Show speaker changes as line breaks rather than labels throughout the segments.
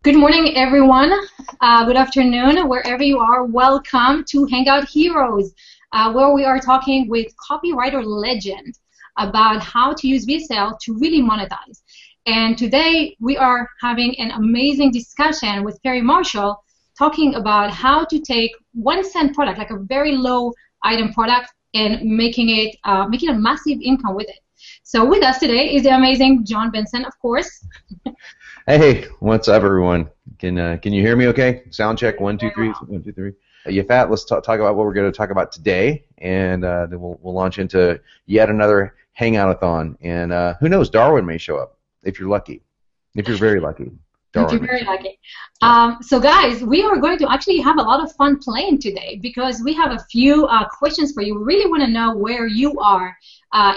Good morning, everyone. Good afternoon, wherever you are. Welcome to Hangout Heroes, where we are talking with copywriter legend about how to use VSL to really monetize. And today we are having an amazing discussion with Perry Marshall talking about how to take 1 cent product, like a very low item product, and making it a massive income with it. So with us today is the amazing Jon Benson, of course.
Hey, what's up, everyone? Can you hear me okay? Sound check, 1, 2, 3, 1, 2, 3. You fat? Let's talk about what we're going to talk about today, and then we'll launch into yet another hangout-a-thon. And who knows, Darwin may show up if you're lucky. If you're very lucky. Darwin.
If you're very lucky. So guys, we are going to actually have a lot of fun playing today because we have a few questions for you. We really want to know where you are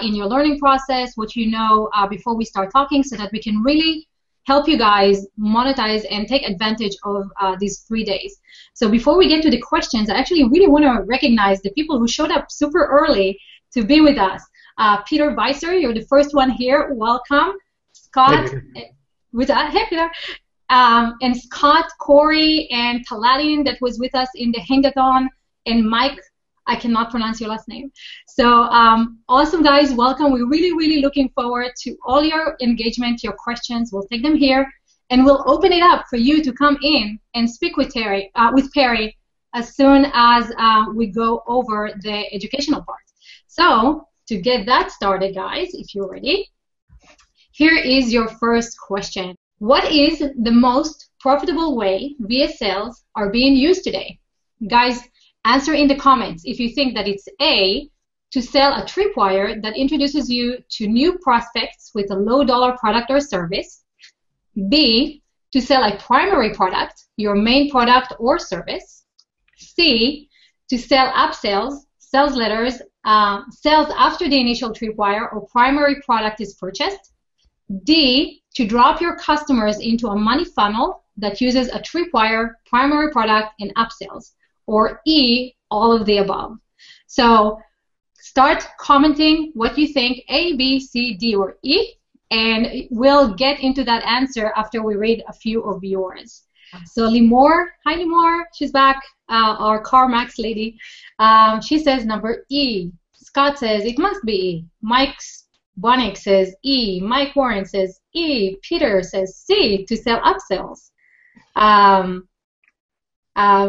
in your learning process, what you know before we start talking, so that we can really help you guys monetize and take advantage of these 3 days. So before we get to the questions, I actually really want to recognize the people who showed up super early to be with us. Peter Weiser, you're the first one here. Welcome. Scott, with that, hey Peter. And Scott, Corey, and Taladin that was with us in the Hangathon, and Mike, I cannot pronounce your last name. So awesome, guys. Welcome. We're really, really looking forward to all your engagement, your questions. We'll take them here, and we'll open it up for you to come in and speak with Perry as soon as we go over the educational part. So to get that started, guys, if you're ready, here is your first question. What is the most profitable way VSLs are being used today? Guys, answer in the comments if you think that it's A, to sell a tripwire that introduces you to new prospects with a low-dollar product or service. B, to sell a primary product, your main product or service. C, to sell upsells, sales letters, sales after the initial tripwire or primary product is purchased. D, to drop your customers into a money funnel that uses a tripwire, primary product, and upsells. Or E, all of the above. So start commenting what you think, A, B, C, D, or E, and we'll get into that answer after we read a few of yours. So Limor, hi Limor, she's back, our CarMax lady. She says number E. Scott says it must be E. Mike Bonnick says E. Mike Warren says E. Peter says C, to sell upsells.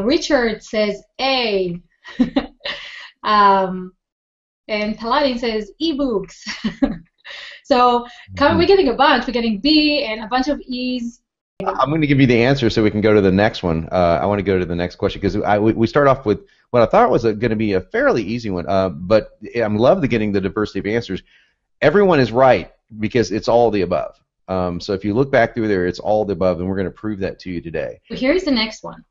Richard says A. And Taladin says ebooks. So we're getting a bunch. We're getting B and a bunch of E's.
I'm going to give you the answer so we can go to the next one. I want to go to the next question because we start off with what I thought was going to be a fairly easy one, but I'm loving getting the diversity of answers. Everyone is right because it's all the above. So if you look back through there, it's all the above, and we're going to prove that to you today.
So here's the next one.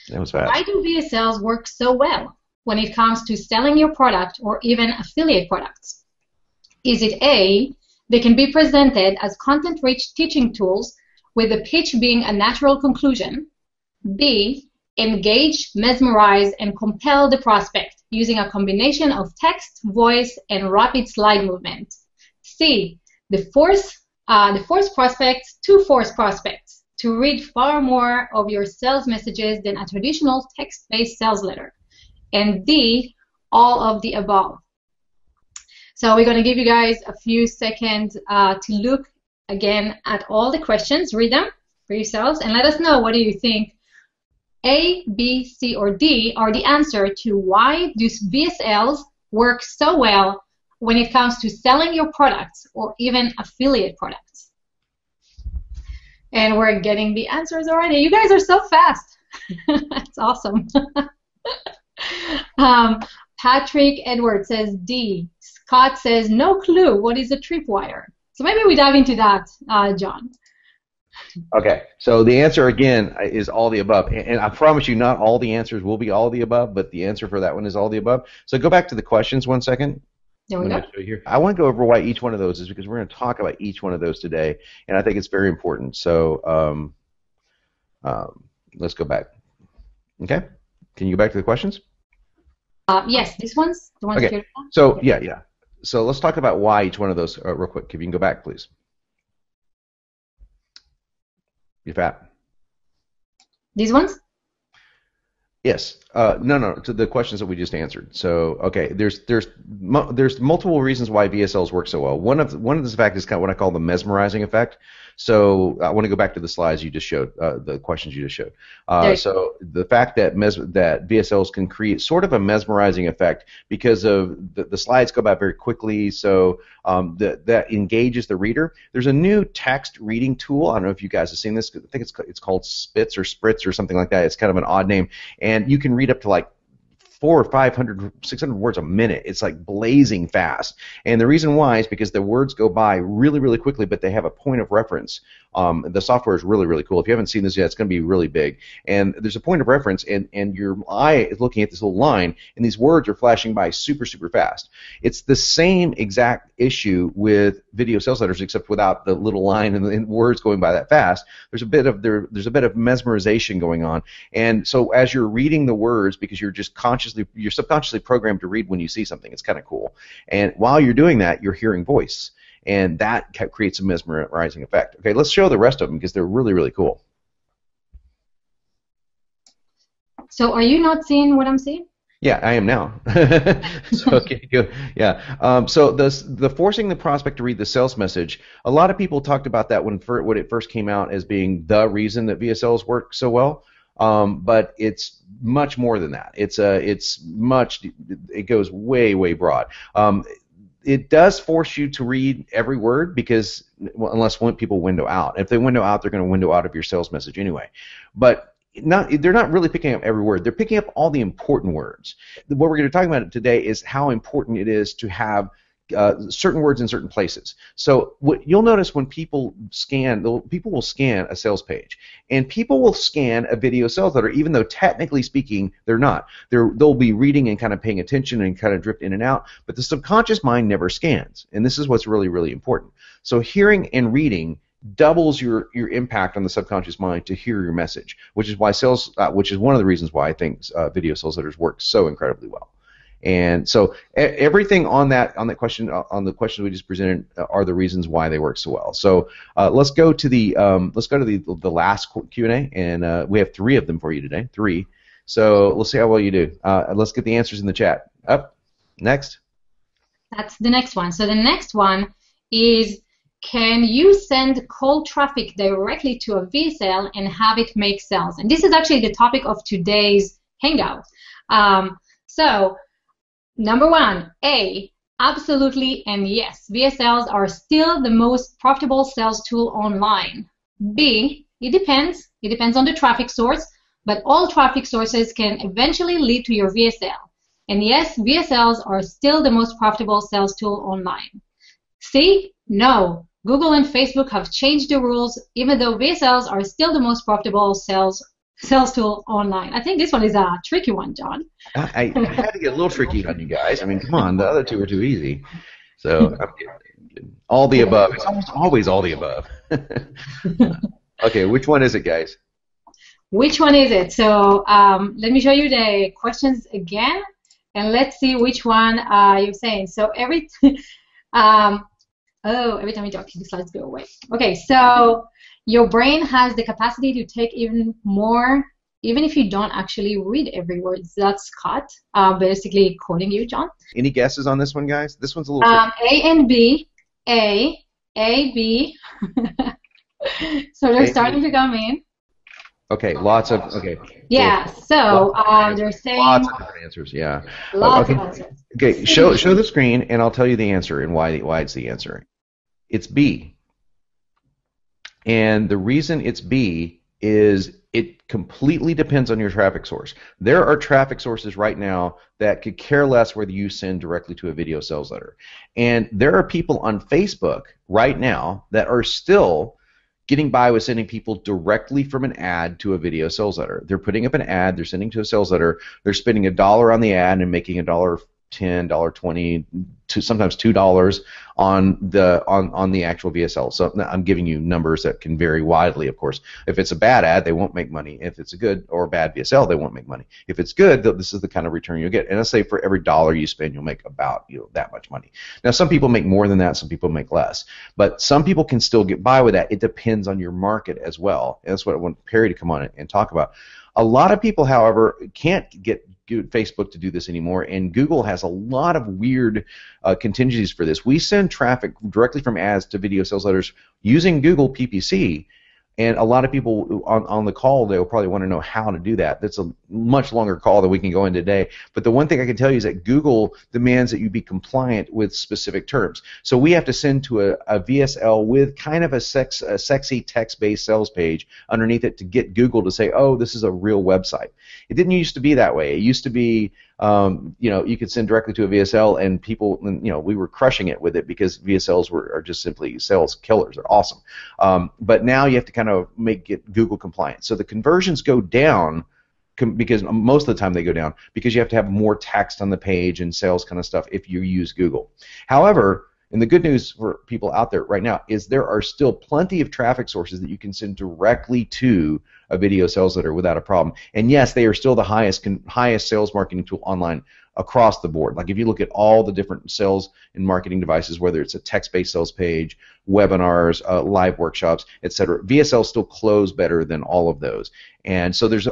That was fast.
Why do VSLs work so well when it comes to selling your product or even affiliate products? Is it A, they can be presented as content-rich teaching tools with the pitch being a natural conclusion? B, engage, mesmerize, and compel the prospect using a combination of text, voice, and rapid slide movement? C, force prospects to read far more of your sales messages than a traditional text-based sales letter. And D, all of the above. So we're going to give you guys a few seconds to look again at all the questions, read them for yourselves, and let us know what do you think A, B, C, or D are the answer to why do VSLs work so well when it comes to selling your products or even affiliate products. And we're getting the answers already. You guys are so fast. That's awesome. Patrick Edwards says D. Scott says no clue. What is a tripwire? So maybe we dive into that, Jon.
Okay. So the answer, again, is all the above. And I promise you not all the answers will be all the above, but the answer for that one is all the above. So go back to the questions 1 second.
There we go.
I want to go over why each one of those is because we're going to talk about each one of those today, and I think it's very important. So let's go back. Okay? Can you go back to the questions?
Yes, these ones. The ones
okay.
Here.
So yeah. So let's talk about why each one of those real quick. If you can go back, please. You fat?
These ones?
Yes. No. To the questions that we just answered. So, okay, there's multiple reasons why VSLs work so well. One of the fact is kind of what I call the mesmerizing effect. So I want to go back to the slides you just showed, the questions you just showed. So the fact that that VSLs can create sort of a mesmerizing effect because of the slides go by very quickly, so that engages the reader. There's a new text reading tool. I don't know if you guys have seen this. I think it's called Spitz or Spritz or something like that. It's kind of an odd name, and you can read up to like 400 or 500, 600 words a minute. It's like blazing fast. And the reason why is because the words go by really, really quickly, but they have a point of reference. The software is really, really cool. If you haven't seen this yet, it's going to be really big. And there's a point of reference, and your eye is looking at this little line, and these words are flashing by super, super fast. It's the same exact issue with video sales letters, except without the little line and words going by that fast. There's a bit of mesmerization going on. And so as you're reading the words, because you're subconsciously programmed to read when you see something, it's kind of cool. And while you're doing that, you're hearing voice. And that creates a mesmerizing effect. Okay, let's show the rest of them because they're really, really cool.
So are you not seeing what I'm seeing?
Yeah, I am now. So, okay, good. Yeah. So the forcing the prospect to read the sales message, a lot of people talked about that when it first came out as being the reason that VSLs work so well. But it's much more than that. It goes way, way broad. It does force you to read every word because, well, unless people window out. If they window out, they're going to window out of your sales message anyway. But they're not really picking up every word. They're picking up all the important words. What we're going to talk about today is how important it is to have certain words in certain places. So what you'll notice when people will scan a sales page, and people will scan a video sales letter, even though technically speaking they're not. They'll be reading and kind of paying attention and kind of drift in and out, but the subconscious mind never scans, and this is what's really, really important. So hearing and reading doubles your impact on the subconscious mind to hear your message, which is why which is one of the reasons why I think video sales letters work so incredibly well. And so everything on that question, on the question we just presented, are the reasons why they work so well. So let's go to the last Q&A, and we have 3 of them for you today. 3. So let's see how well you do. Let's get the answers in the chat. Up next.
That's the next one. So the next one is, can you send cold traffic directly to a VSL and have it make sales? And this is actually the topic of today's hangout. So number 1, A, absolutely and yes, VSLs are still the most profitable sales tool online. B, it depends. It depends on the traffic source, but all traffic sources can eventually lead to your VSL. And yes, VSLs are still the most profitable sales tool online. C, no. Google and Facebook have changed the rules, even though VSLs are still the most profitable sales tool online. I think this one is a tricky one, John.
I had to get a little tricky on you guys. I mean, come on, the other 2 are too easy. So I'm kidding. All the above. It's almost always all the above. Okay, which one is it, guys?
Which one is it? So let me show you the questions again, and let's see which one you're saying. So every time you talk, the slides go away. Okay, so your brain has the capacity to take even more, even if you don't actually read every word. That's Scott basically quoting you, John.
Any guesses on this one, guys? This one's a little tricky.
A and B. A, B. So they're starting to come in.
Okay, lots of, okay.
Yeah, so they're saying...
Lots of different answers, yeah.
Lots of answers.
Okay, show the screen, and I'll tell you the answer and why it's the answer. It's B. And the reason it's B is it completely depends on your traffic source. There are traffic sources right now that could care less whether you send directly to a video sales letter. And there are people on Facebook right now that are still getting by with sending people directly from an ad to a video sales letter. They're putting up an ad, they're sending to a sales letter, they're spending $1 on the ad and making $1.50 $10, $20, sometimes $2 on the actual VSL. So I'm giving you numbers that can vary widely, of course. If it's a bad ad, they won't make money. If it's a good or bad VSL, they won't make money. If it's good, this is the kind of return you'll get. And let's say for every dollar you spend, you'll make about that much money. Now, some people make more than that. Some people make less. But some people can still get by with that. It depends on your market as well. And that's what I want Perry to come on and talk about. A lot of people, however, can't get Facebook to do this anymore, and Google has a lot of weird contingencies for this. We send traffic directly from ads to video sales letters using Google PPC, and a lot of people on the call, they'll probably want to know how to do that. That's a much longer call than we can go into today. But the one thing I can tell you is that Google demands that you be compliant with specific terms. So we have to send to a VSL with kind of a sexy text-based sales page underneath it to get Google to say, oh, this is a real website. It didn't used to be that way. It used to be, you could send directly to a VSL, and people, we were crushing it with it because VSLs are just simply sales killers. They're awesome. But now you have to kind of make it Google compliant. So the conversions go down because most of the time they go down because you have to have more text on the page and sales kind of stuff if you use Google. However, and the good news for people out there right now is there are still plenty of traffic sources that you can send directly to a video sales letter without a problem. And yes, they are still the highest sales marketing tool online across the board. Like if you look at all the different sales and marketing devices, whether it's a text-based sales page, webinars, live workshops, etc., VSLs still close better than all of those. And so there's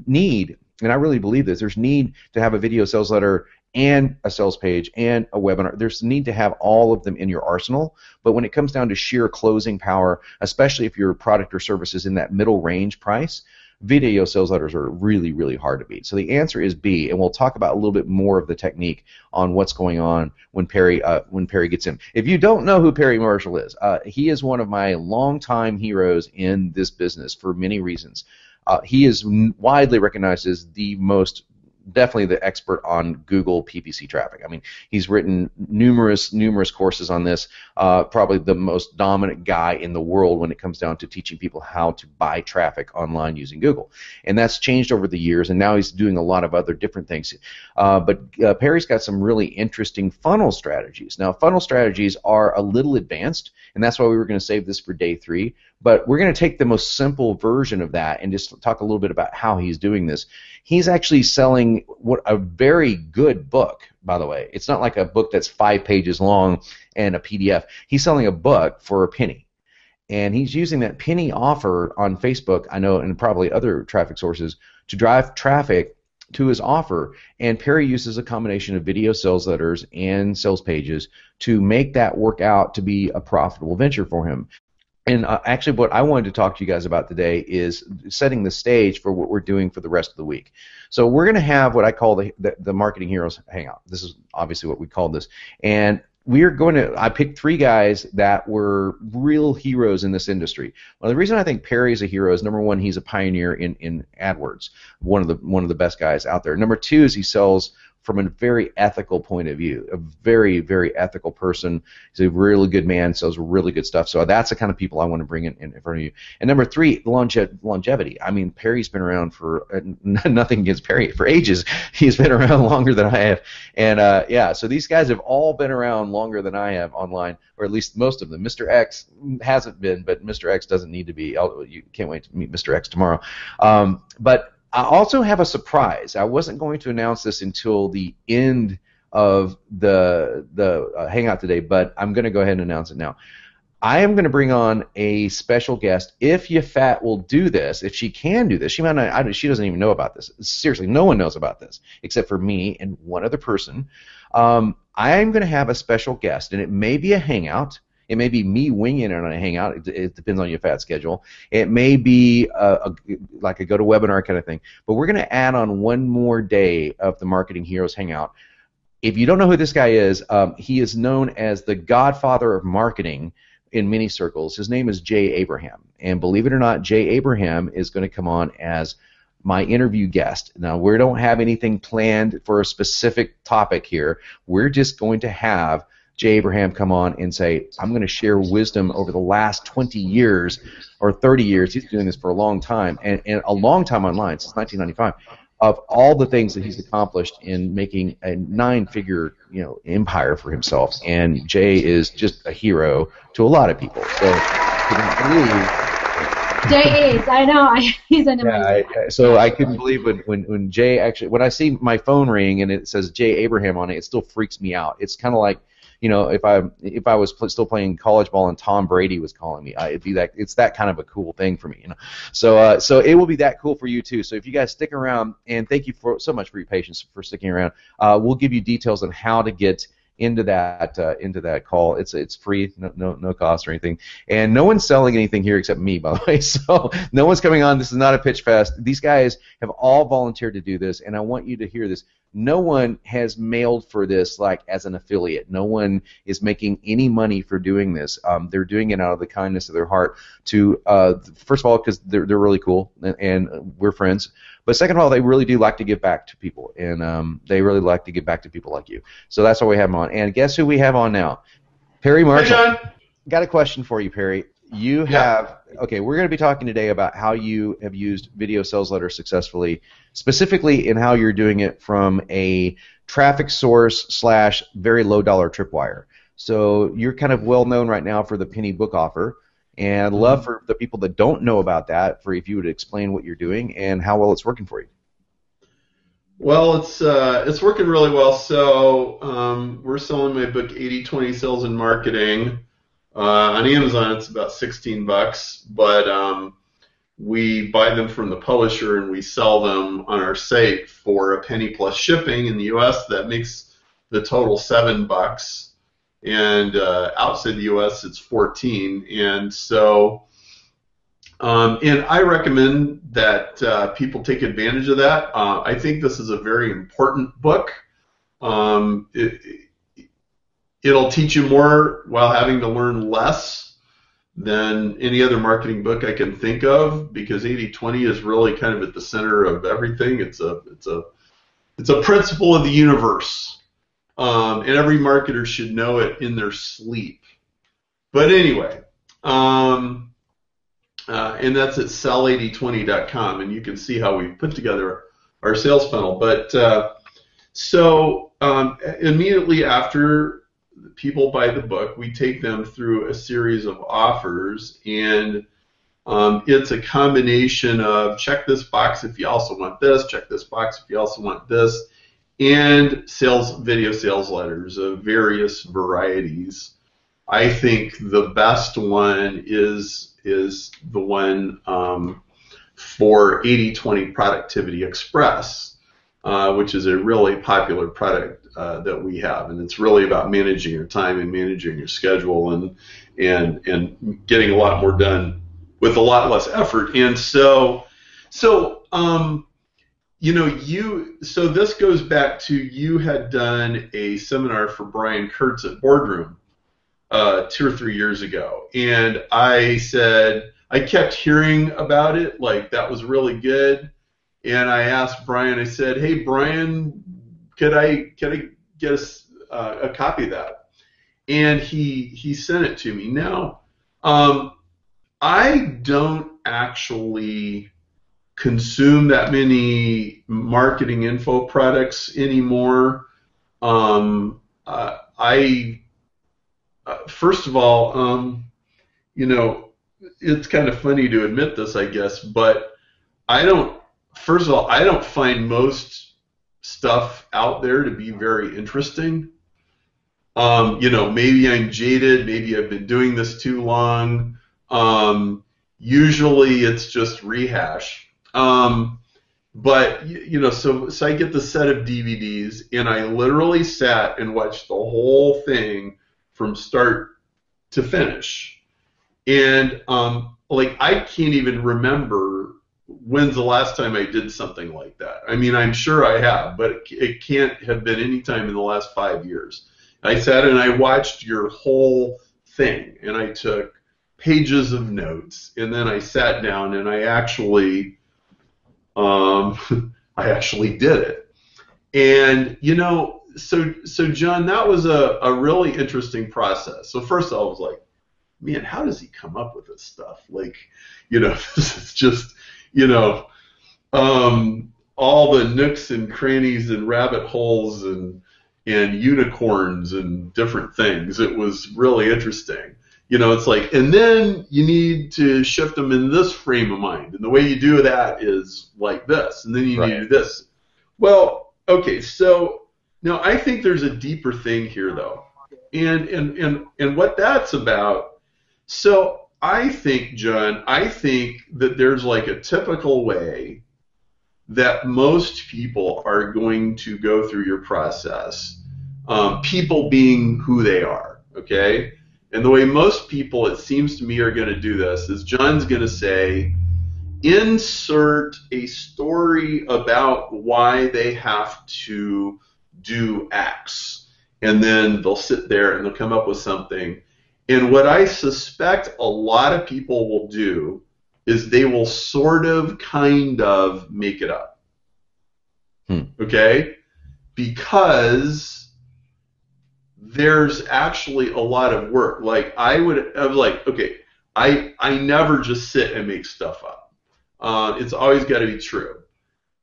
need, and I really believe this, there's need to have a video sales letter and a sales page and a webinar. There's a need to have all of them in your arsenal, but when it comes down to sheer closing power, especially if your product or service is in that middle range price, video sales letters are really, really hard to beat. So the answer is B, and we'll talk about a little bit more of the technique on what's going on when Perry gets in. If you don't know who Perry Marshall is, he is one of my longtime heroes in this business for many reasons. He is widely recognized as definitely the expert on Google PPC traffic. I mean, he's written numerous courses on this, probably the most dominant guy in the world when it comes down to teaching people how to buy traffic online using Google. And that's changed over the years, and now he's doing a lot of other different things. But Perry's got some really interesting funnel strategies. Now, funnel strategies are a little advanced, and that's why we were going to save this for day 3. But we're going to take the most simple version of that and just talk a little bit about how he's doing this. He's actually selling a very good book, by the way. It's not like a book that's 5 pages long and a PDF. He's selling a book for a penny. And he's using that penny offer on Facebook, I know, and probably other traffic sources, to drive traffic to his offer. And Perry uses a combination of video sales letters and sales pages to make that work out to be a profitable venture for him. And actually what I wanted to talk to you guys about today is setting the stage for what we're doing for the rest of the week. So we're going to have what I call the Marketing Heroes Hangout. This is obviously what we called this. And I picked 3 guys that were real heroes in this industry. Well, the reason I think Perry is a hero is, number 1, he's a pioneer in AdWords, one of the best guys out there. Number 2 is he sells from a very ethical point of view, a very, very ethical person. He's a really good man, sells really good stuff. So that's the kind of people I want to bring in front of you. And number 3, longevity. I mean, Perry's been around for, nothing against Perry, for ages. He's been around longer than I have. And so these guys have all been around longer than I have online, or at least most of them. Mr. X hasn't been, but Mr. X doesn't need to be. You can't wait to meet Mr. X tomorrow. But I also have a surprise. I wasn't going to announce this until the end of the Hangout today, but I'm going to go ahead and announce it now. I am going to bring on a special guest. If Yafat will do this, if she can do this, she might not. She doesn't even know about this. Seriously, no one knows about this except for me and one other person. I am going to have a special guest, and it may be a Hangout. It may be me winging it on a Hangout. It depends on your fat schedule. It may be like a go-to-webinar kind of thing. But we're going to add on one more day of the Marketing Heroes Hangout. If you don't know who this guy is, he is known as the godfather of marketing in many circles. His name is Jay Abraham. And believe it or not, Jay Abraham is going to come on as my interview guest. Now, we don't have anything planned for a specific topic here. We're just going to have Jay Abraham come on and say, I'm going to share wisdom over the last 20 years or 30 years. He's doing this for a long time, and a long time online, since 1995, of all the things that he's accomplished in making a 9-figure, empire for himself. And Jay is just a hero to a lot of people. So
Jay is, I know, he's an amazing.
So I couldn't believe when Jay actually, when I see my phone ring and it says Jay Abraham on it, it still freaks me out. It's kind of like, if I was still playing college ball and Tom Brady was calling me, it's that kind of a cool thing for me, So it will be that cool for you too. So if you guys stick around, and thank you so much for your patience for sticking around, we'll give you details on how to get into that call. It's free, no cost or anything, and no one's selling anything here except me, by the way. So no one's coming on. This is not a pitch fest. These guys have all volunteered to do this, and I want you to hear this. No one has mailed for this like as an affiliate. No one is making any money for doing this. They're doing it out of the kindness of their heart. To first of all, because they're really cool and we're friends. But second of all, they really do like to give back to people, and they really like to give back to people like you. So that's why we have them on. And guess who we have on now? Perry Marshall.
Hey, John.
Got a question for you, Perry. We're going to be talking today about how you have used video sales letters successfully, specifically in how you're doing it from a traffic source / very low dollar tripwire. So you're kind of well known right now for the penny book offer, and love for the people that don't know about that, for if you would explain what you're doing and how well it's working for you.
Well, it's working really well. So we're selling my book 80/20 Sales and Marketing. On Amazon, it's about $16, but we buy them from the publisher and we sell them on our site for a penny plus shipping. In the U.S., that makes the total $7, and outside the U.S., it's $14. And so, and I recommend that people take advantage of that. I think this is a very important book. It'll teach you more while having to learn less than any other marketing book I can think of, because 80/20 is really kind of at the center of everything. It's a principle of the universe, and every marketer should know it in their sleep. But anyway, and that's at sell8020.com, and you can see how we put together our sales funnel. But so immediately after people buy the book, we take them through a series of offers, and it's a combination of check this box if you also want this, check this box if you also want this, and video sales letters of various varieties. I think the best one is the one for 80/20 Productivity Express, which is a really popular product that we have, and it's really about managing your time and managing your schedule and getting a lot more done with a lot less effort. And so this goes back to, you had done a seminar for Brian Kurtz at Boardroom 2 or 3 years ago, and I said I kept hearing about it, like that was really good. And I asked Brian, I said, hey, Brian, could I get a copy of that? And he sent it to me. Now, I don't actually consume that many marketing info products anymore. First of all, it's kind of funny to admit this, I guess, but first of all, I don't find most stuff out there to be very interesting. Maybe I'm jaded, maybe I've been doing this too long. Usually it's just rehash. But so I get the set of DVDs, and I literally sat and watched the whole thing from start to finish. And I can't even remember when's the last time I did something like that. I mean, I'm sure I have, but it can't have been any time in the last 5 years. I sat and I watched your whole thing, and I took pages of notes, and then I sat down and I actually did it. And so John, that was a really interesting process. So first I was like, man, how does he come up with this stuff? Like, this is just, all the nooks and crannies and rabbit holes and unicorns and different things. It was really interesting. You know, it's like, and then you need to shift them in this frame of mind. And the way you do that is like this. And then you need to do this. Well, okay, so now I think there's a deeper thing here, though. And what that's about. So I think, John, that there's like a typical way that most people are going to go through your process, people being who they are, okay? And the way most people, it seems to me, are going to do this is John's going to say, insert a story about why they have to do X. And then they'll sit there and they'll come up with something. And what I suspect a lot of people will do is they will sort of, kind of make it up. Okay? Because there's actually a lot of work. Like, I never just sit and make stuff up. It's always got to be true.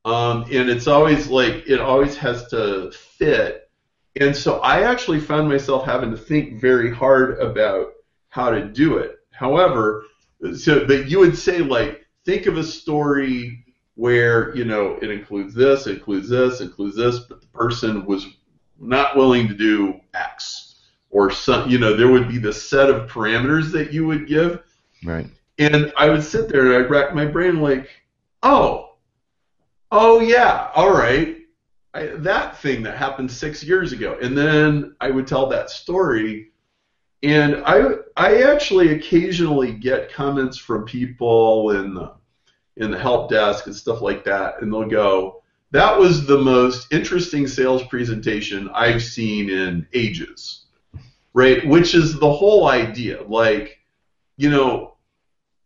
And it's always like, it always has to fit. And so I actually found myself having to think very hard about how to do it. However, but you would say, like, think of a story where, you know, it includes this, but the person was not willing to do X, or some, you know, there would be the set of parameters that you would give.
Right.
And I would sit there and I'd rack my brain like, oh yeah, all right, that thing that happened 6 years ago. And then I would tell that story, and I actually occasionally get comments from people in the help desk and stuff like that, and they'll go, that was the most interesting sales presentation I've seen in ages, right? Which is the whole idea. Like, you know,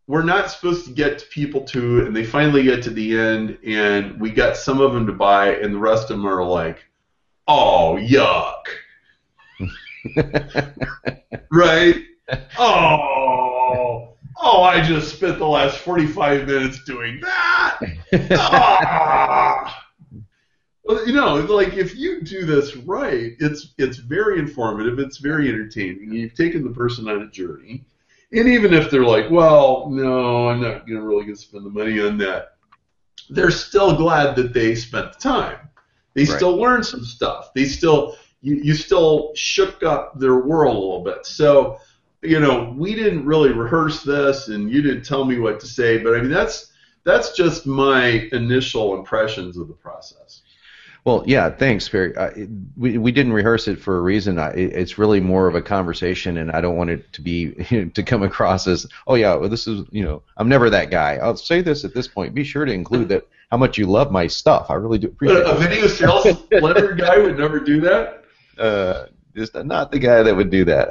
we're not supposed to get to people too, and they finally get to the end, and we got some of them to buy, and the rest of them are like, oh, yuck. Right? I just spent the last 45 minutes doing that. Well, you know, like, if you do this right, it's very informative, it's very entertaining. You've taken the person on a journey. And even if they're like, well, no, I'm not really going to spend the money on that, they're still glad that they spent the time. They still learned some stuff. They still, you still shook up their world a little bit. So, you know, we didn't really rehearse this, and you didn't tell me what to say, but I mean, that's just my initial impressions of the process.
Well, yeah, thanks, Barry. We didn't rehearse it for a reason. It's really more of a conversation, and I don't want it to be to come across as, oh yeah, well, this is, you know, I'm never that guy. I'll say this at this point. Be sure to include that how much you love my stuff. I really do appreciate it.
A video sales letter guy would never do that?
Just not the guy that would do that.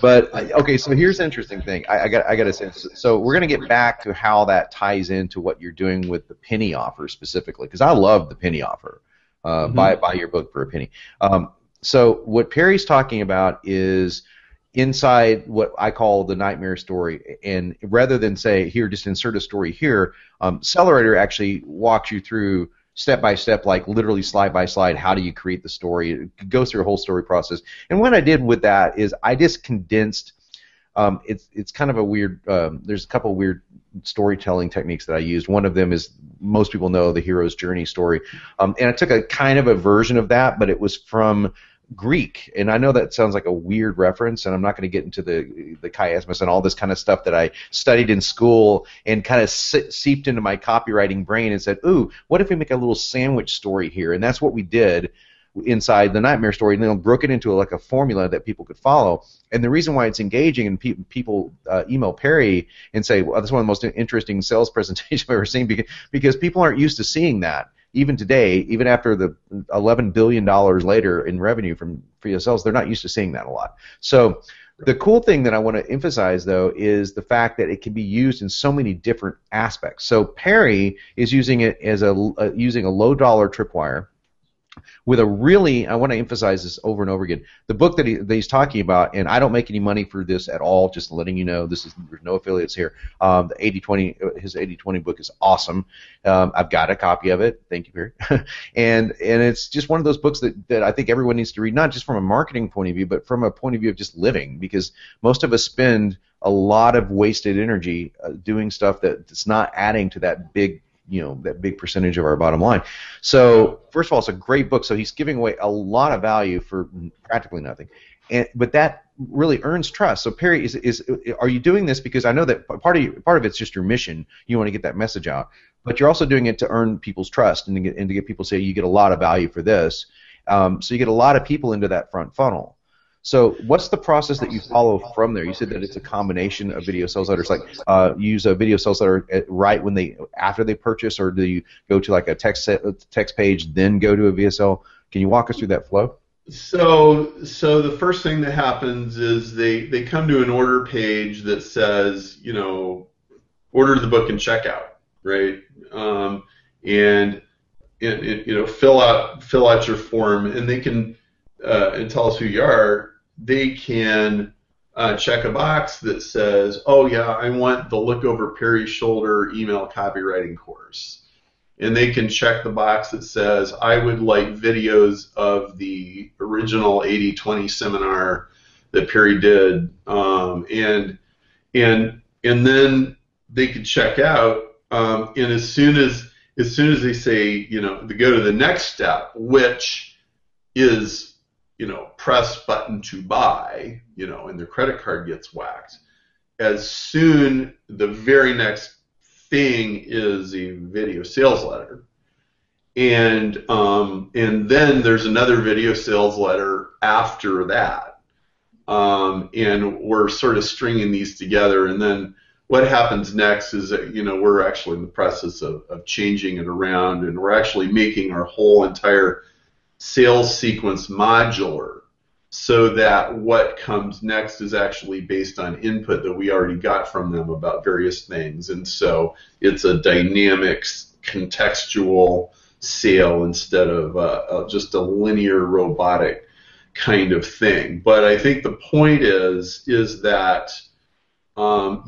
But okay, so here's the interesting thing. I got to say. So we're going to get back to how that ties into what you're doing with the penny offer specifically, because I love the penny offer. Buy your book for a penny. So what Perry's talking about is inside what I call the nightmare story, and rather than say, here, just insert a story here, Accelerator actually walks you through step by step, like literally slide by slide, how do you create the story. It goes through a whole story process. And what I did with that is I just condensed, it's kind of a weird, there's a couple weird storytelling techniques that I used. One of them is, most people know, the hero's journey story. And I took a kind of a version of that, but it was from Greek. And I know that sounds like a weird reference, and I'm not going to get into the chiasmus and all this kind of stuff that I studied in school and kind of seeped into my copywriting brain and said, ooh, what if we make a little sandwich story here? And that's what we did inside the nightmare story, and then broke it into like a formula that people could follow. And the reason why it's engaging, and people email Perry and say, well, this is one of the most interesting sales presentations I've ever seen, because people aren't used to seeing that. Even today, even after the $11 billion later in revenue from VSLs, they're not used to seeing that a lot. So the cool thing that I want to emphasize, though, is the fact that it can be used in so many different aspects. So Perry is using it as using a low-dollar tripwire with a really, I want to emphasize this over and over again, the book that he's talking about, and I don't make any money for this at all, just letting you know, there's no affiliates here. The 80/20, his 80/20 book is awesome. I've got a copy of it. Thank you, Perry. and it's just one of those books that I think everyone needs to read, not just from a marketing point of view, but from a point of view of just living, because most of us spend a lot of wasted energy doing stuff that's not adding to that big, that big percentage of our bottom line. So first of all, it's a great book. So he's giving away a lot of value for practically nothing, but that really earns trust. So Perry, are you doing this because I know that part of it's just your mission. You want to get that message out, but you're also doing it to earn people's trust and to get people to say you get a lot of value for this. So you get a lot of people into that front funnel. So what's the process that you follow from there? You said that it's a combination of video sales letters. Like you use a video sales letter right after they purchase, or do you go to like a text page then go to a VSL? Can you walk us through that flow?
So the first thing that happens is they come to an order page that says, order the book and checkout, right? And fill out your form, and they can and tell us who you are. They can check a box that says, oh yeah, I want the Look Over Perry's Shoulder email copywriting course. And they can check the box that says, I would like videos of the original 80/20 seminar that Perry did. And then they could check out, and as soon as they say, they go to the next step, which is, press button to buy, and their credit card gets whacked. As soon, the very next thing is a video sales letter. And then there's another video sales letter after that. And we're sort of stringing these together. And then what happens next is that, we're actually in the process of changing it around, and we're actually making our whole entire sales sequence modular, so that what comes next is actually based on input that we already got from them about various things. And so it's a dynamic, contextual sale instead of just a linear, robotic kind of thing. But I think the point is that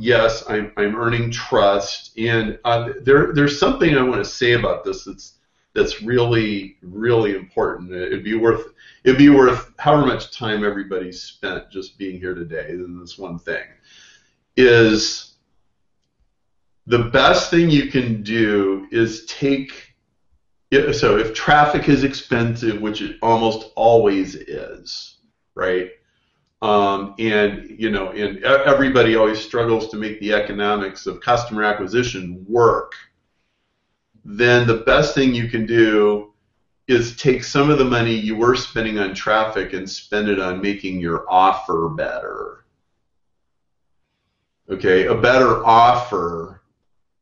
yes, I'm earning trust, and there's something I want to say about this that's really, really important. It'd be worth however much time everybody's spent just being here today. And this one thing is, the best thing you can do is so if traffic is expensive, which it almost always is, right? And everybody always struggles to make the economics of customer acquisition work. Then the best thing you can do is take some of the money you were spending on traffic and spend it on making your offer better. Okay, a better offer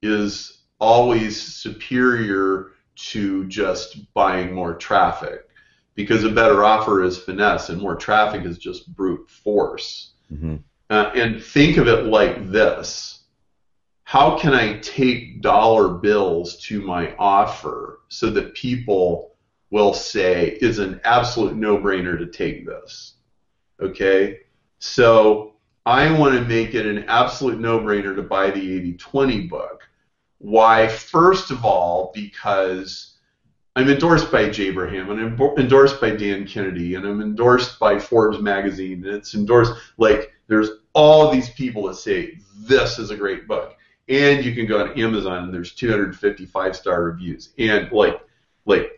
is always superior to just buying more traffic, because a better offer is finesse and more traffic is just brute force. Mm-hmm. And think of it like this. How can I take dollar bills to my offer so that people will say it's an absolute no-brainer to take this? Okay? So I want to make it an absolute no-brainer to buy the 80/20 book. Why? First of all, because I'm endorsed by Jabraham, and I'm endorsed by Dan Kennedy, and I'm endorsed by Forbes magazine, and it's endorsed, there's all these people that say this is a great book. And you can go on Amazon and there's 250 5-star reviews. And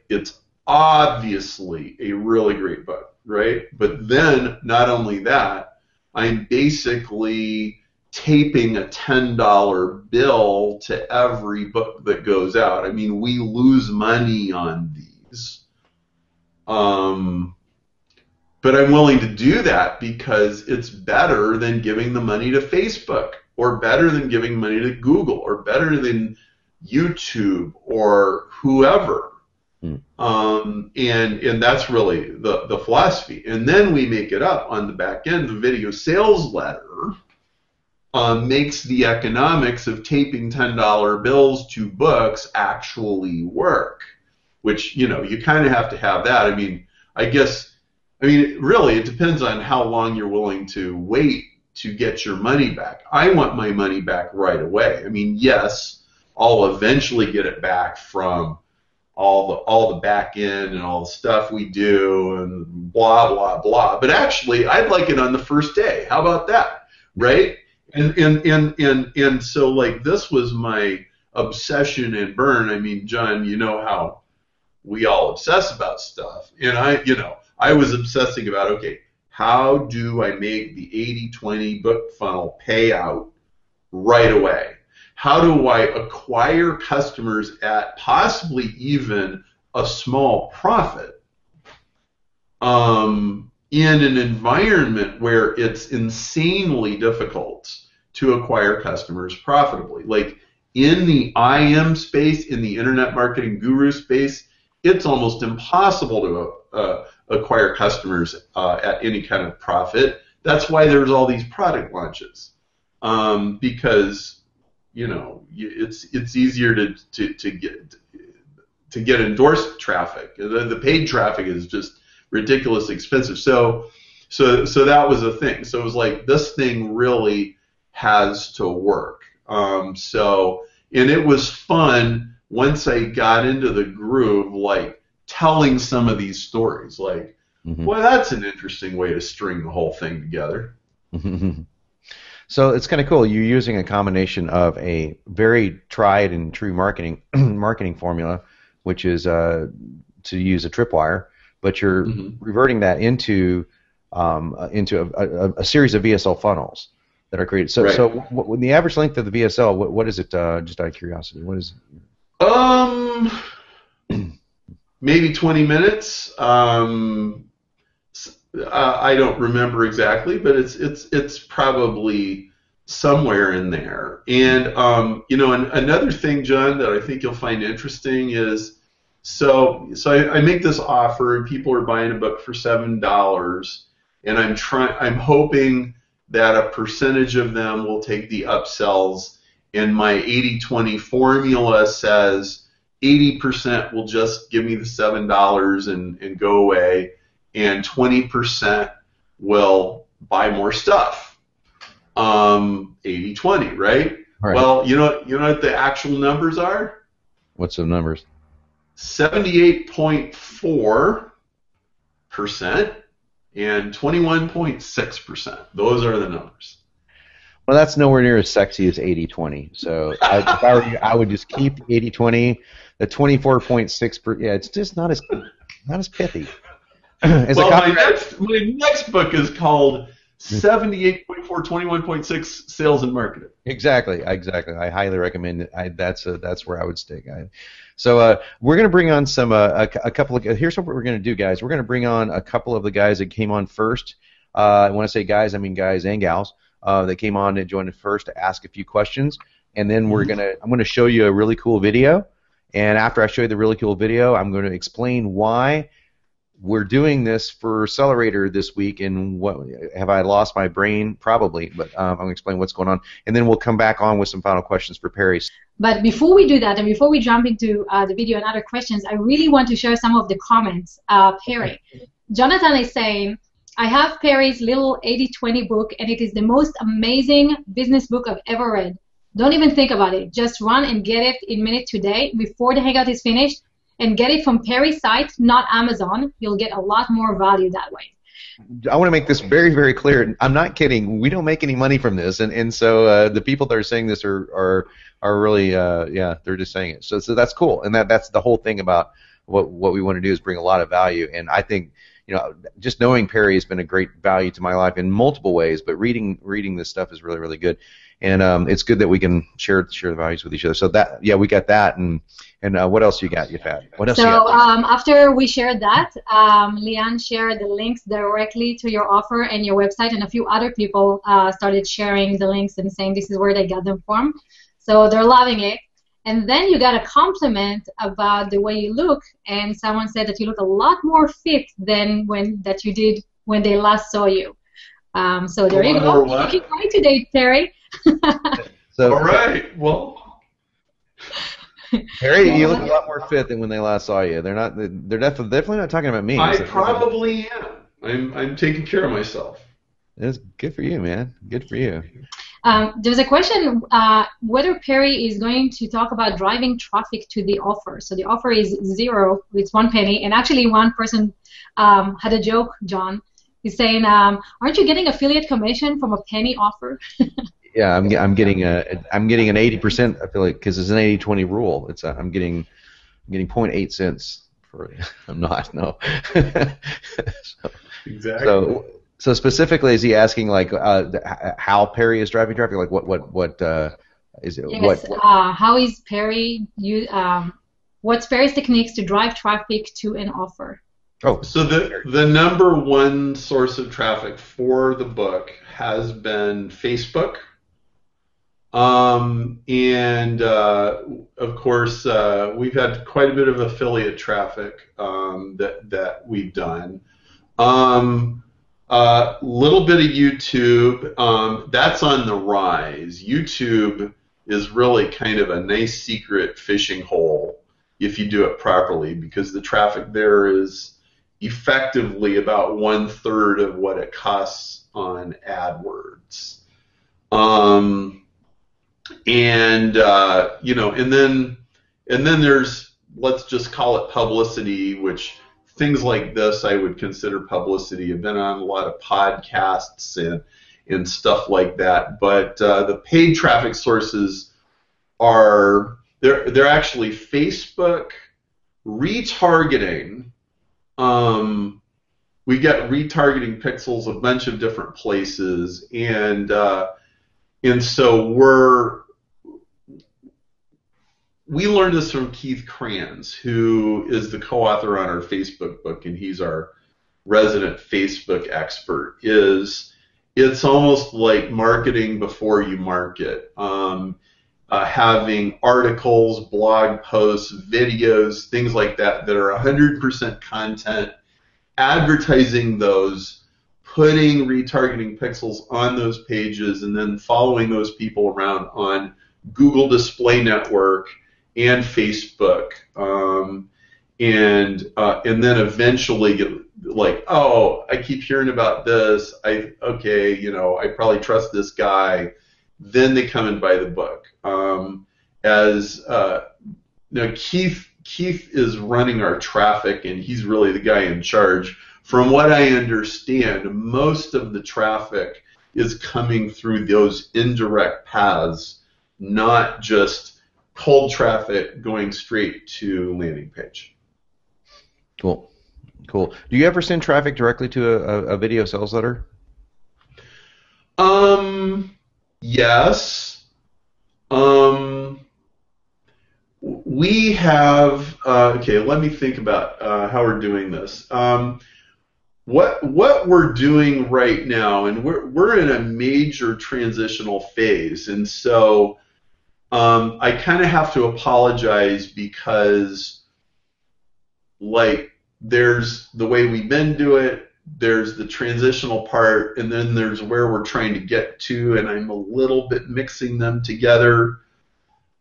it's obviously a really great book, right? But then not only that, I'm basically taping a $10 bill to every book that goes out. I mean, we lose money on these. But I'm willing to do that because it's better than giving the money to Facebook, or better than giving money to Google, or better than YouTube or whoever. And that's really the philosophy. And then we make it up on the back end. The video sales letter makes the economics of taping $10 bills to books actually work. which, you know, you kind of have to have that. I mean, really, it depends on how long you're willing to wait to get your money back. I want my money back right away. I mean, yes, I'll eventually get it back from all the back end and all the stuff we do and blah blah blah. But actually, I'd like it on the first day. How about that, right? And so, like, this was my obsession and burn. I mean, John, you know how we all obsess about stuff, and I was obsessing about, okay, how do I make the 80/20 book funnel pay out right away? How do I acquire customers at possibly even a small profit in an environment where it's insanely difficult to acquire customers profitably? Like in the IM space, in the Internet Marketing Guru space, it's almost impossible to acquire customers at any kind of profit. That's why there's all these product launches, because it's easier to get endorsed traffic. The paid traffic is just ridiculously expensive. So that was a thing. So it was like, this thing really has to work. And it was fun once I got into the groove, like telling some of these stories. Like, well, that's an interesting way to string the whole thing together.
So it's kind of cool. You're using a combination of a very tried and true marketing formula, which is to use a tripwire, but you're reverting that into a series of VSL funnels that are created. So, when the average length of the VSL, what is it? Just out of curiosity, what is it?
Maybe 20 minutes. I don't remember exactly, but it's probably somewhere in there. And and another thing, John, that I think you'll find interesting is, so I make this offer and people are buying a book for $7, and I'm hoping that a percentage of them will take the upsells, and my 80/20 formula says 80% will just give me the $7 and go away, and 20% will buy more stuff. 80/20, right?
Right.
Well, you know what the actual numbers are?
What's the numbers?
78.4% and 21.6%. Those are the numbers.
Well, that's nowhere near as sexy as 80/20. So if I were you, I would just keep 80/20. The 24.6%. Yeah, it's just not as pithy.
My next book is called 78.4, 21.6 Sales and Marketing.
Exactly. I highly recommend it. That's where I would stick. So we're going to bring on a couple of. Here's what we're going to do, guys. We're going to bring on a couple of the guys that came on first. When I say guys, I mean guys and gals that came on and joined first to ask a few questions, and then I'm going to show you a really cool video. And after I show you the really cool video, I'm going to explain why we're doing this for Accelerator this week, and what have I lost my brain? Probably, but I'm going to explain what's going on, and then we'll come back on with some final questions for Perry.
But before we do that, and before we jump into the video and other questions, I really want to share some of the comments. Perry, Jonathan is saying, I have Perry's little 80/20 book, and it is the most amazing business book I've ever read. Don't even think about it. Just run and get it in minute today before the hangout is finished, and get it from Perry's site, not Amazon. You'll get a lot more value that way.
I want to make this very, very clear. I'm not kidding. We don't make any money from this, and so the people that are saying this are really they're just saying it. So that's cool, and that's the whole thing about what we want to do is bring a lot of value. And I think just knowing Perry has been a great value to my life in multiple ways, but reading this stuff is really, really good. And it's good that we can share the values with each other. So we got that, and what else you got, Yafat? What else?
So after we shared that, Leanne shared the links directly to your offer and your website, and a few other people started sharing the links and saying this is where they got them from. So they're loving it. And then you got a compliment about the way you look, and someone said that you look a lot more fit than that you did when they last saw you. So there you go. Looking great today, Perry.
So,
all right. Well,
Harry, you look a lot more fit than when they last saw you. They're not. They're definitely not talking about me.
I probably am. I'm taking care of myself.
It's good for you, man. Good for you.
There's a question whether Perry is going to talk about driving traffic to the offer. So the offer is 0, it's 1 penny. And actually, one person had a joke, John. He's saying, "Aren't you getting affiliate commission from a penny offer?"
Yeah, I'm getting an 80% affiliate because it's an 80-20 rule. I'm getting 0.8 cents for it. I'm not, no.
Exactly.
So specifically, is he asking like how Perry is driving traffic? Like what is it?
Yes. How is Perry? What's Perry's techniques to drive traffic to an offer?
Oh,
so the number one source of traffic for the book has been Facebook. And of course, we've had quite a bit of affiliate traffic that we've done. Little bit of YouTube. That's on the rise. YouTube is really kind of a nice secret fishing hole if you do it properly, because the traffic there is effectively about 1/3 of what it costs on AdWords. And then there's, let's just call it publicity, which things like this I would consider publicity. I've been on a lot of podcasts and stuff like that. But the paid traffic sources they're actually Facebook retargeting. We get retargeting pixels a bunch of different places, and so we learned this from Keith Kranz, who is the co-author on our Facebook book, and he's our resident Facebook expert. It's almost like marketing before you market. Having articles, blog posts, videos, things like that are 100% content, advertising those, putting retargeting pixels on those pages, and then following those people around on Google Display Network and Facebook, and then eventually get like, oh, I keep hearing about this. I probably trust this guy. Then they come and buy the book. Keith is running our traffic, and he's really the guy in charge. From what I understand, most of the traffic is coming through those indirect paths, not just cold traffic going straight to landing page.
Cool. Do you ever send traffic directly to a video sales letter?
Yes. We have. Okay, let me think about how we're doing this. What we're doing right now, and we're in a major transitional phase, and so I kind of have to apologize because, like, there's the way we've been doing it, there's the transitional part, and then there's where we're trying to get to, and I'm a little bit mixing them together.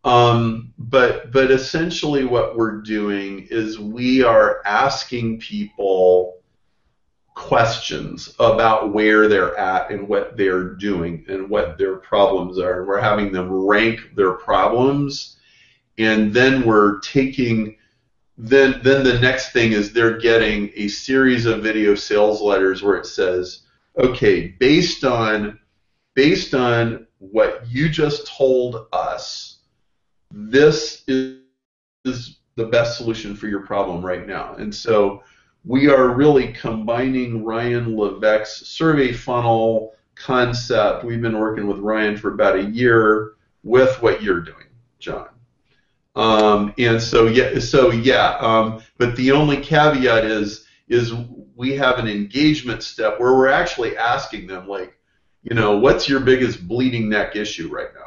But essentially what we're doing is we are asking people questions about where they're at and what they're doing and what their problems are. And we're having them rank their problems, and then we're taking then the next thing is they're getting a series of video sales letters where it says, okay, based on what you just told us, this is the best solution for your problem right now. And so we are really combining Ryan Levesque's survey funnel concept. We've been working with Ryan for about a year with what you're doing, John. But the only caveat is we have an engagement step where we're actually asking them, like, what's your biggest bleeding neck issue right now?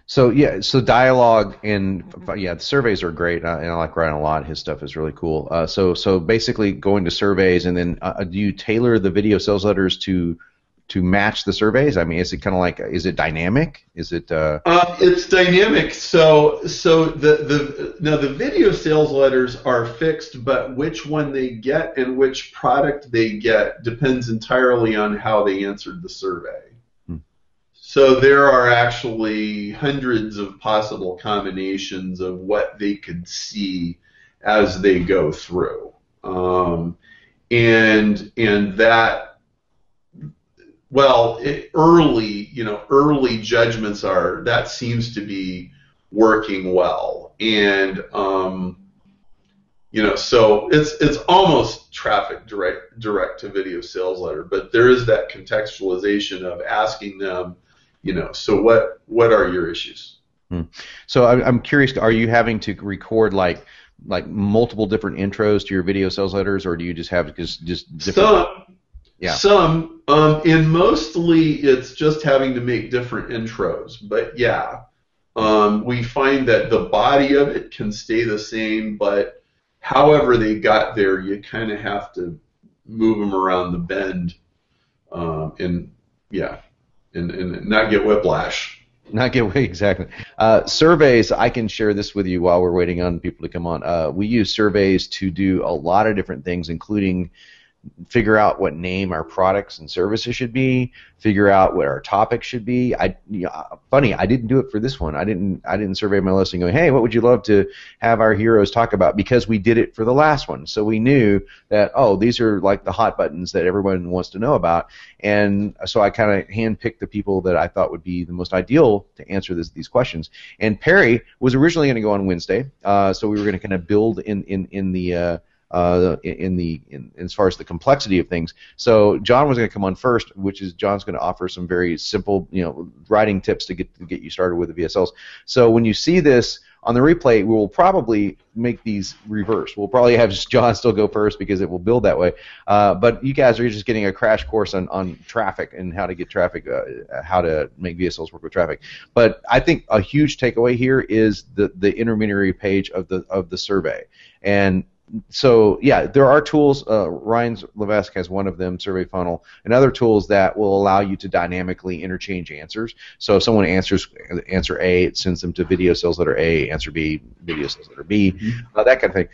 So dialogue and the surveys are great, and I like Ryan a lot. His stuff is really cool. So basically going to surveys, and then do you tailor the video sales letters to match the surveys? I mean, is it kind of like, is it dynamic? Is it?
It's dynamic. So the video sales letters are fixed, but which one they get and which product they get depends entirely on how they answered the survey. So there are actually hundreds of possible combinations of what they could see as they go through, and that, well, early judgments are that seems to be working well, and so it's almost traffic direct to video sales letter, but there is that contextualization of asking them, so what are your issues?
So I'm curious, are you having to record like multiple different intros to your video sales letters, or do you just have just different?
Some, and mostly it's just having to make different intros. But yeah, we find that the body of it can stay the same, but however they got there, you kind of have to move them around the bend, and not get whiplash.
Exactly. Surveys, I can share this with you while we're waiting on people to come on. We use surveys to do a lot of different things, including figure out what name our products and services should be, figure out what our topics should be. Funny, I didn't do it for this one. I didn't survey my list and go, hey, what would you love to have our heroes talk about? Because we did it for the last one. So we knew that, these are like the hot buttons that everyone wants to know about. And so I kind of handpicked the people that I thought would be the most ideal to answer these questions. And Perry was originally going to go on Wednesday, so we were going to kind of build as far as the complexity of things. So Jon was going to come on first, which is Jon's going to offer some very simple, writing tips to get you started with the VSLs. So when you see this on the replay, we will probably make these reverse. We'll probably have Jon still go first because it will build that way. But you guys are just getting a crash course on traffic and how to get traffic, how to make VSLs work with traffic. But I think a huge takeaway here is the intermediary page of the survey. And so, yeah, there are tools. Ryan Levesque has one of them, Survey Funnel, and other tools that will allow you to dynamically interchange answers. So if someone answers answer A, it sends them to video sales letter A, answer B, video sales letter B, that kind of thing.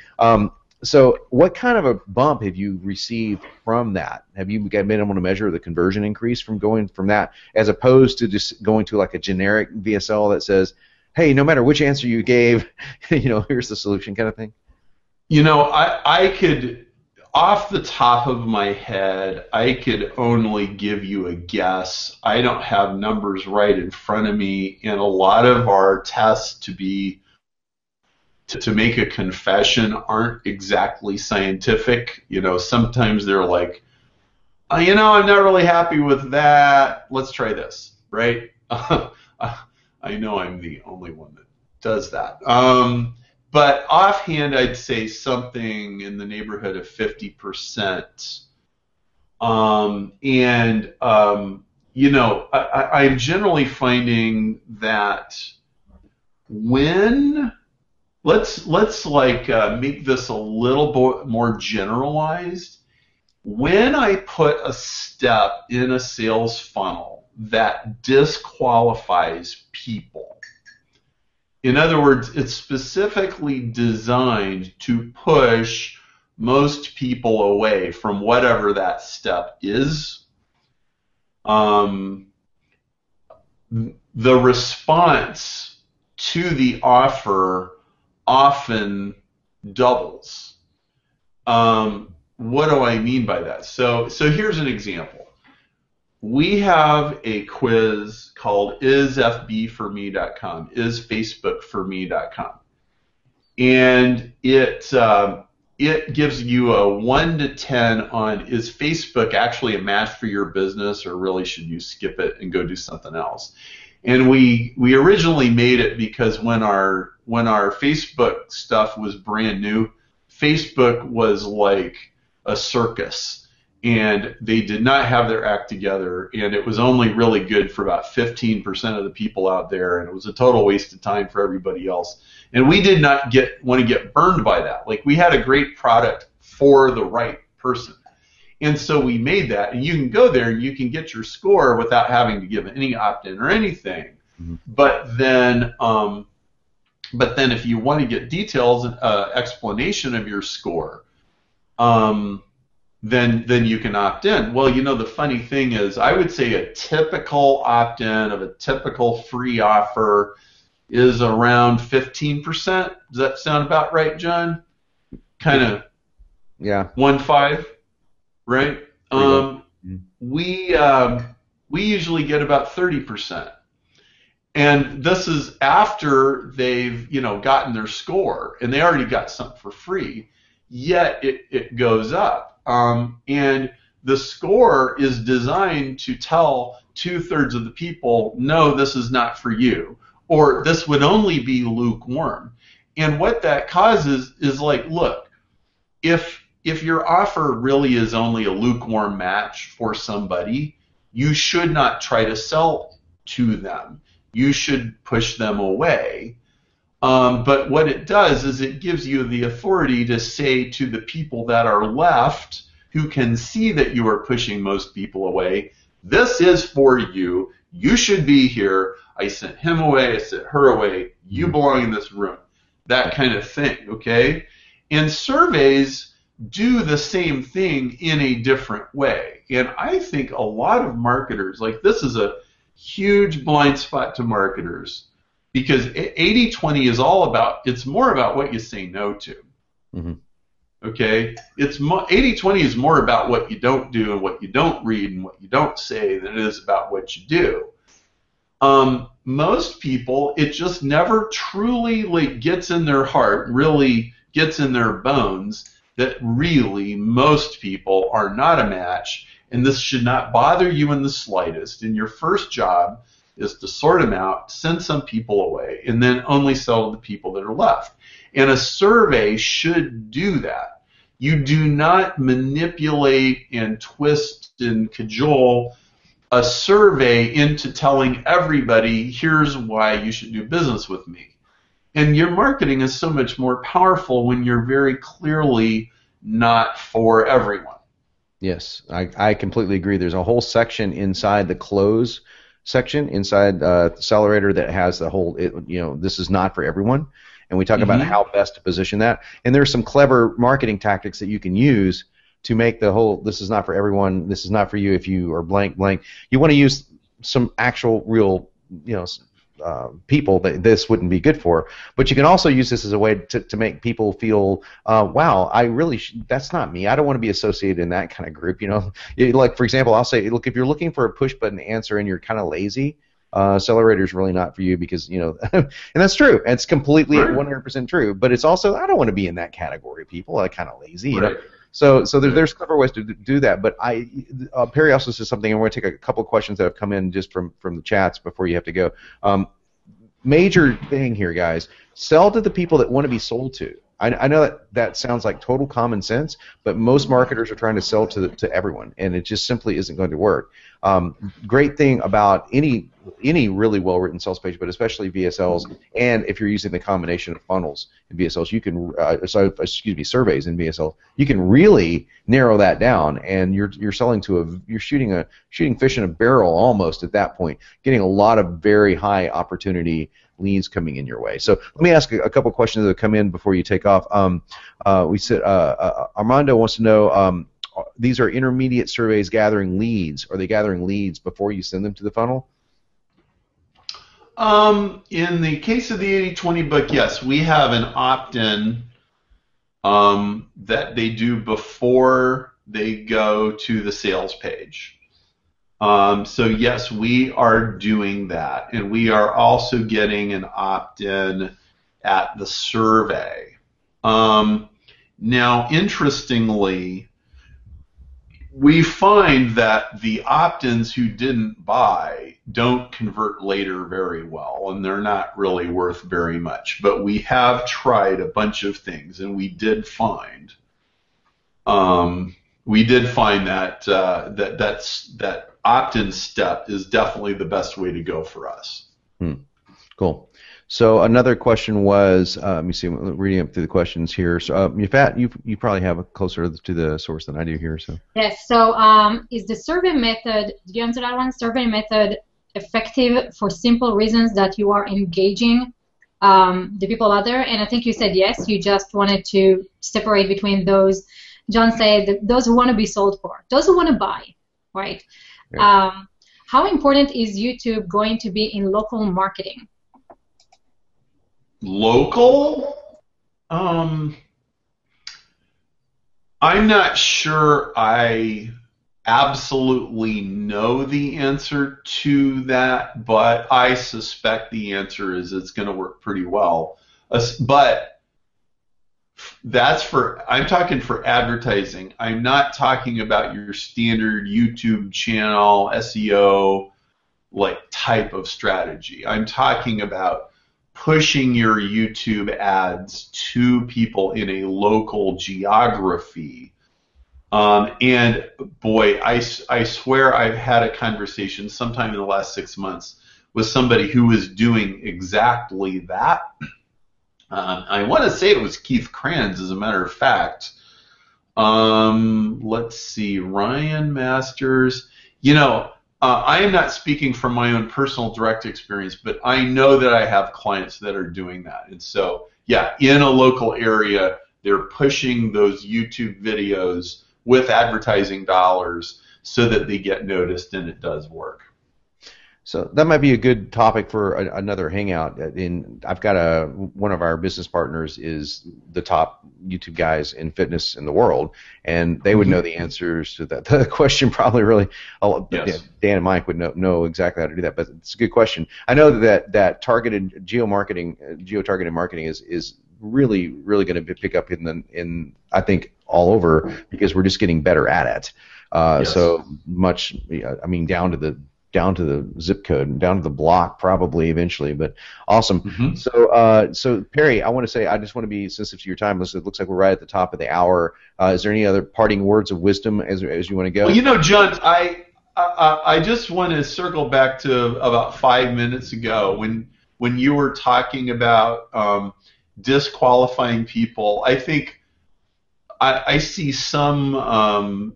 So what kind of a bump have you received from that? Have you been able to measure the conversion increase from going from that as opposed to just going to like a generic VSL that says, hey, no matter which answer you gave, here's the solution kind of thing?
I could, off the top of my head, I could only give you a guess. I don't have numbers right in front of me, and a lot of our tests to make a confession aren't exactly scientific. Sometimes they're like, I'm not really happy with that. Let's try this, right? I know I'm the only one that does that. But offhand, I'd say something in the neighborhood of 50%. I'm generally finding that when let's make this a little more generalized. When I put a step in a sales funnel that disqualifies people. In other words, it's specifically designed to push most people away from whatever that step is. The response to the offer often doubles. What do I mean by that? So here's an example. We have a quiz called isfbforme.com, isfacebookforme.com, and it gives you a 1 to 10 on is Facebook actually a match for your business, or really should you skip it and go do something else. And we originally made it because when our Facebook stuff was brand new, Facebook was like a circus. And they did not have their act together, and it was only really good for about 15% of the people out there, and it was a total waste of time for everybody else. And we did not want to get burned by that. Like, we had a great product for the right person. And so we made that, and you can go there and you can get your score without having to give any opt-in or anything.
Mm-hmm.
But then if you want to get details, explanation of your score, then you can opt in. Well, the funny thing is, I would say a typical opt-in of a typical free offer is around 15%. Does that sound about right, John? Kind of.
Yeah.
1.5, right? We usually get about 30%. And this is after they've, gotten their score, and they already got something for free, yet it goes up. And the score is designed to tell 2/3 of the people, no, this is not for you, or this would only be lukewarm. And what that causes is like, look, if your offer really is only a lukewarm match for somebody, you should not try to sell to them. You should push them away. But what it does is it gives you the authority to say to the people that are left who can see that you are pushing most people away, this is for you. You should be here. I sent him away. I sent her away. You belong in this room. That kind of thing, okay? And surveys do the same thing in a different way. And I think a lot of marketers, like this is a huge blind spot to marketers, because 80-20 is it's more about what you say no to.
Mm-hmm.
Okay? 80-20 is more about what you don't do and what you don't read and what you don't say than it is about what you do. Most people, it just never truly gets in their heart, really gets in their bones, that really most people are not a match, and this should not bother you in the slightest. And your first job is to sort them out, send some people away, and then only sell to the people that are left. And a survey should do that. You do not manipulate and twist and cajole a survey into telling everybody, here's why you should do business with me. And your marketing is so much more powerful when you're very clearly not for everyone.
Yes, I completely agree. There's a whole section inside the close section inside Accelerator that has the whole, this is not for everyone. And we talk about how best to position that. And there's some clever marketing tactics that you can use to make the whole, this is not for everyone, this is not for you if you are blank, blank. You want to use some actual real, people that this wouldn't be good for. But you can also use this as a way to make people feel, wow, I really, that's not me. I don't want to be associated in that kind of group. Like, for example, I'll say, look, if you're looking for a push button answer and you're kind of lazy, Accelerator is really not for you because, and that's true. It's completely 100% true. But it's also, I don't want to be in that category of people. I'm kind of lazy, So there's clever ways to do that. But Perry also says something, and we're going to take a couple of questions that have come in just from the chats before you have to go. Major thing here, guys, sell to the people that want to be sold to. I know that sounds like total common sense, but most marketers are trying to sell to everyone, and it just simply isn't going to work. Great thing about any really well-written sales page, but especially VSLs, and if you're using the combination of funnels in VSLs, you can surveys in VSL, you can really narrow that down, and you're selling to you're shooting fish in a barrel almost at that point, getting a lot of very high opportunity leads coming in your way. So let me ask a couple questions that have come in before you take off. We said Armando wants to know, these are intermediate surveys gathering leads. Are they gathering leads before you send them to the funnel?
In the case of the 80-20 book, yes, we have an opt-in that they do before they go to the sales page. So yes, we are doing that, and we are also getting an opt-in at the survey. Now, interestingly, we find that the opt-ins who didn't buy don't convert later very well, and they're not really worth very much. But we have tried a bunch of things, and we did find that that opt-in step is definitely the best way to go for us.
Cool. So another question was, let me see, I'm reading up through the questions here. So, Yafat, you probably have a closer to the source than I do here. So.
Yes. So is the survey method? Did you answer that one? Survey method effective for simple reasons that you are engaging the people out there? And I think you said yes. You just wanted to separate between those. Jon said those who want to be sold for, those who want to buy, right?
Yeah.
How important is YouTube going to be in local marketing?
Local? I'm not sure I absolutely know the answer to that, but I suspect the answer is it's going to work pretty well. But I'm talking for advertising. I'm not talking about your standard YouTube channel, SEO, like type of strategy. I'm talking about pushing your YouTube ads to people in a local geography. And boy, I swear I've had a conversation sometime in the last 6 months with somebody who was doing exactly that. I want to say it was Keith Kranz, as a matter of fact. Let's see, Ryan Masters. I am not speaking from my own personal direct experience, but I know that I have clients that are doing that. And so, yeah, in a local area, they're pushing those YouTube videos with advertising dollars so that they get noticed, and it does work.
So that might be a good topic for another hangout. I've got one of our business partners is the top YouTube guys in fitness in the world, and they would know the answers to that. The question probably really,
yes.
Dan and Mike would know exactly how to do that. But it's a good question. I know that targeted geo-targeted marketing is really going to pick up in I think all over, because we're just getting better at it.
Yes.
So much, I mean, down to the zip code and down to the block probably eventually, but awesome.
Mm-hmm.
So Perry, I want to say, I just want to be sensitive to your time. It looks like we're right at the top of the hour. Is there any other parting words of wisdom as you want to go?
Well, Jon, I just want to circle back to about 5 minutes ago when you were talking about disqualifying people. I think I see some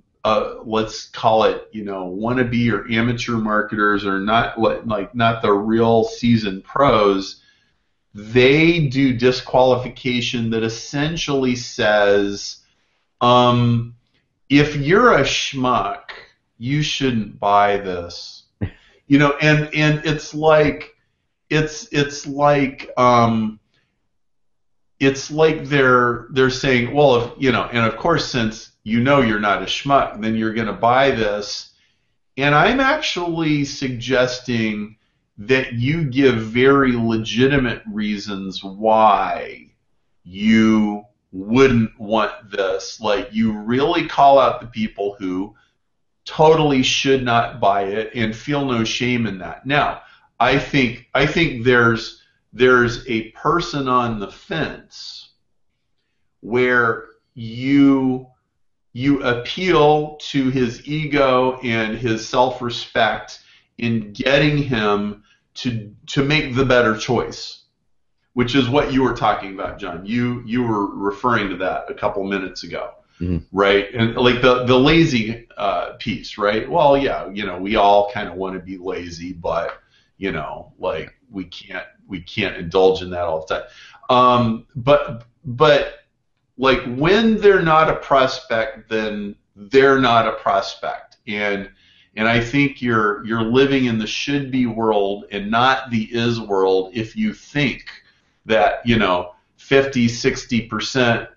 let's call it, wannabe or amateur marketers, or not the real seasoned pros. They do disqualification that essentially says, if you're a schmuck, you shouldn't buy this. And it's like they're saying, well, if and of course, since you're not a schmuck, then you're going to buy this. And I'm actually suggesting that you give very legitimate reasons why you wouldn't want this. Like, you really call out the people who totally should not buy it and feel no shame in that. Now, I think there's a person on the fence where you appeal to his ego and his self-respect in getting him to make the better choice, which is what you were talking about, Jon. You were referring to that a couple minutes ago, right? And like the lazy piece, right? Well, yeah, we all kind of want to be lazy, but like we can't indulge in that all the time. But like, when they're not a prospect, then they're not a prospect. And I think you're living in the should be world and not the is world if you think that 50, 60%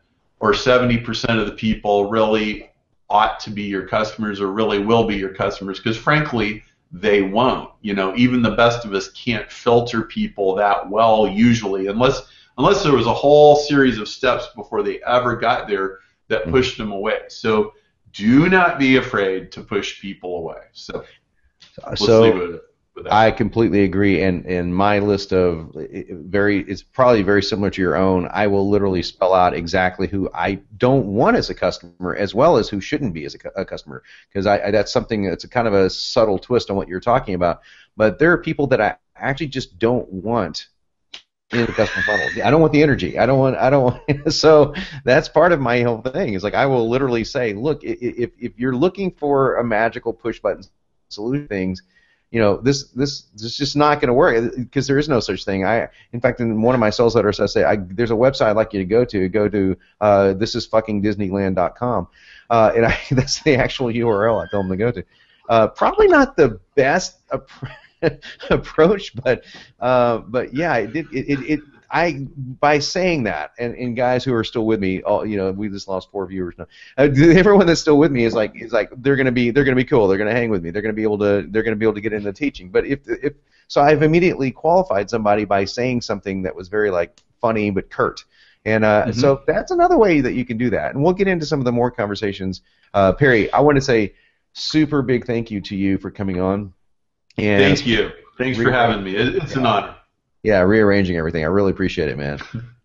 or 70% of the people really ought to be your customers or really will be your customers, because frankly they won't. Even the best of us can't filter people that well usually, unless there was a whole series of steps before they ever got there that pushed them away. So do not be afraid to push people away. So let's leave it with that.
I completely agree, and my list of it's probably very similar to your own. I will literally spell out exactly who I don't want as a customer, as well as who shouldn't be as a customer, because that's something that's a kind of a subtle twist on what you're talking about. But there are people that I actually just don't want in the custom funnel. I don't want the energy. I don't want. So that's part of my whole thing. Is like I will literally say, look, if you're looking for a magical push button solution things, you know, this is just not going to work because there is no such thing. In fact, in one of my sales letters, I say there's a website I'd like you to go to. Go to thisisfuckingdisneyland.com, and that's the actual URL I tell them to go to. Probably not the best approach, but yeah, by saying that, and guys who are still with me, you know, we just lost 4 viewers now. Everyone that's still with me is like they're gonna be cool. They're gonna hang with me. They're gonna be able to get into teaching. But if so, I've immediately qualified somebody by saying something that was very like funny but curt. And so that's another way that you can do that. And we'll get into some of the more conversations. Perry, I want to say super big thank you to you for coming on. And
thank you. Thanks for having me. It's an honor.
Yeah, rearranging everything. I really appreciate it, man.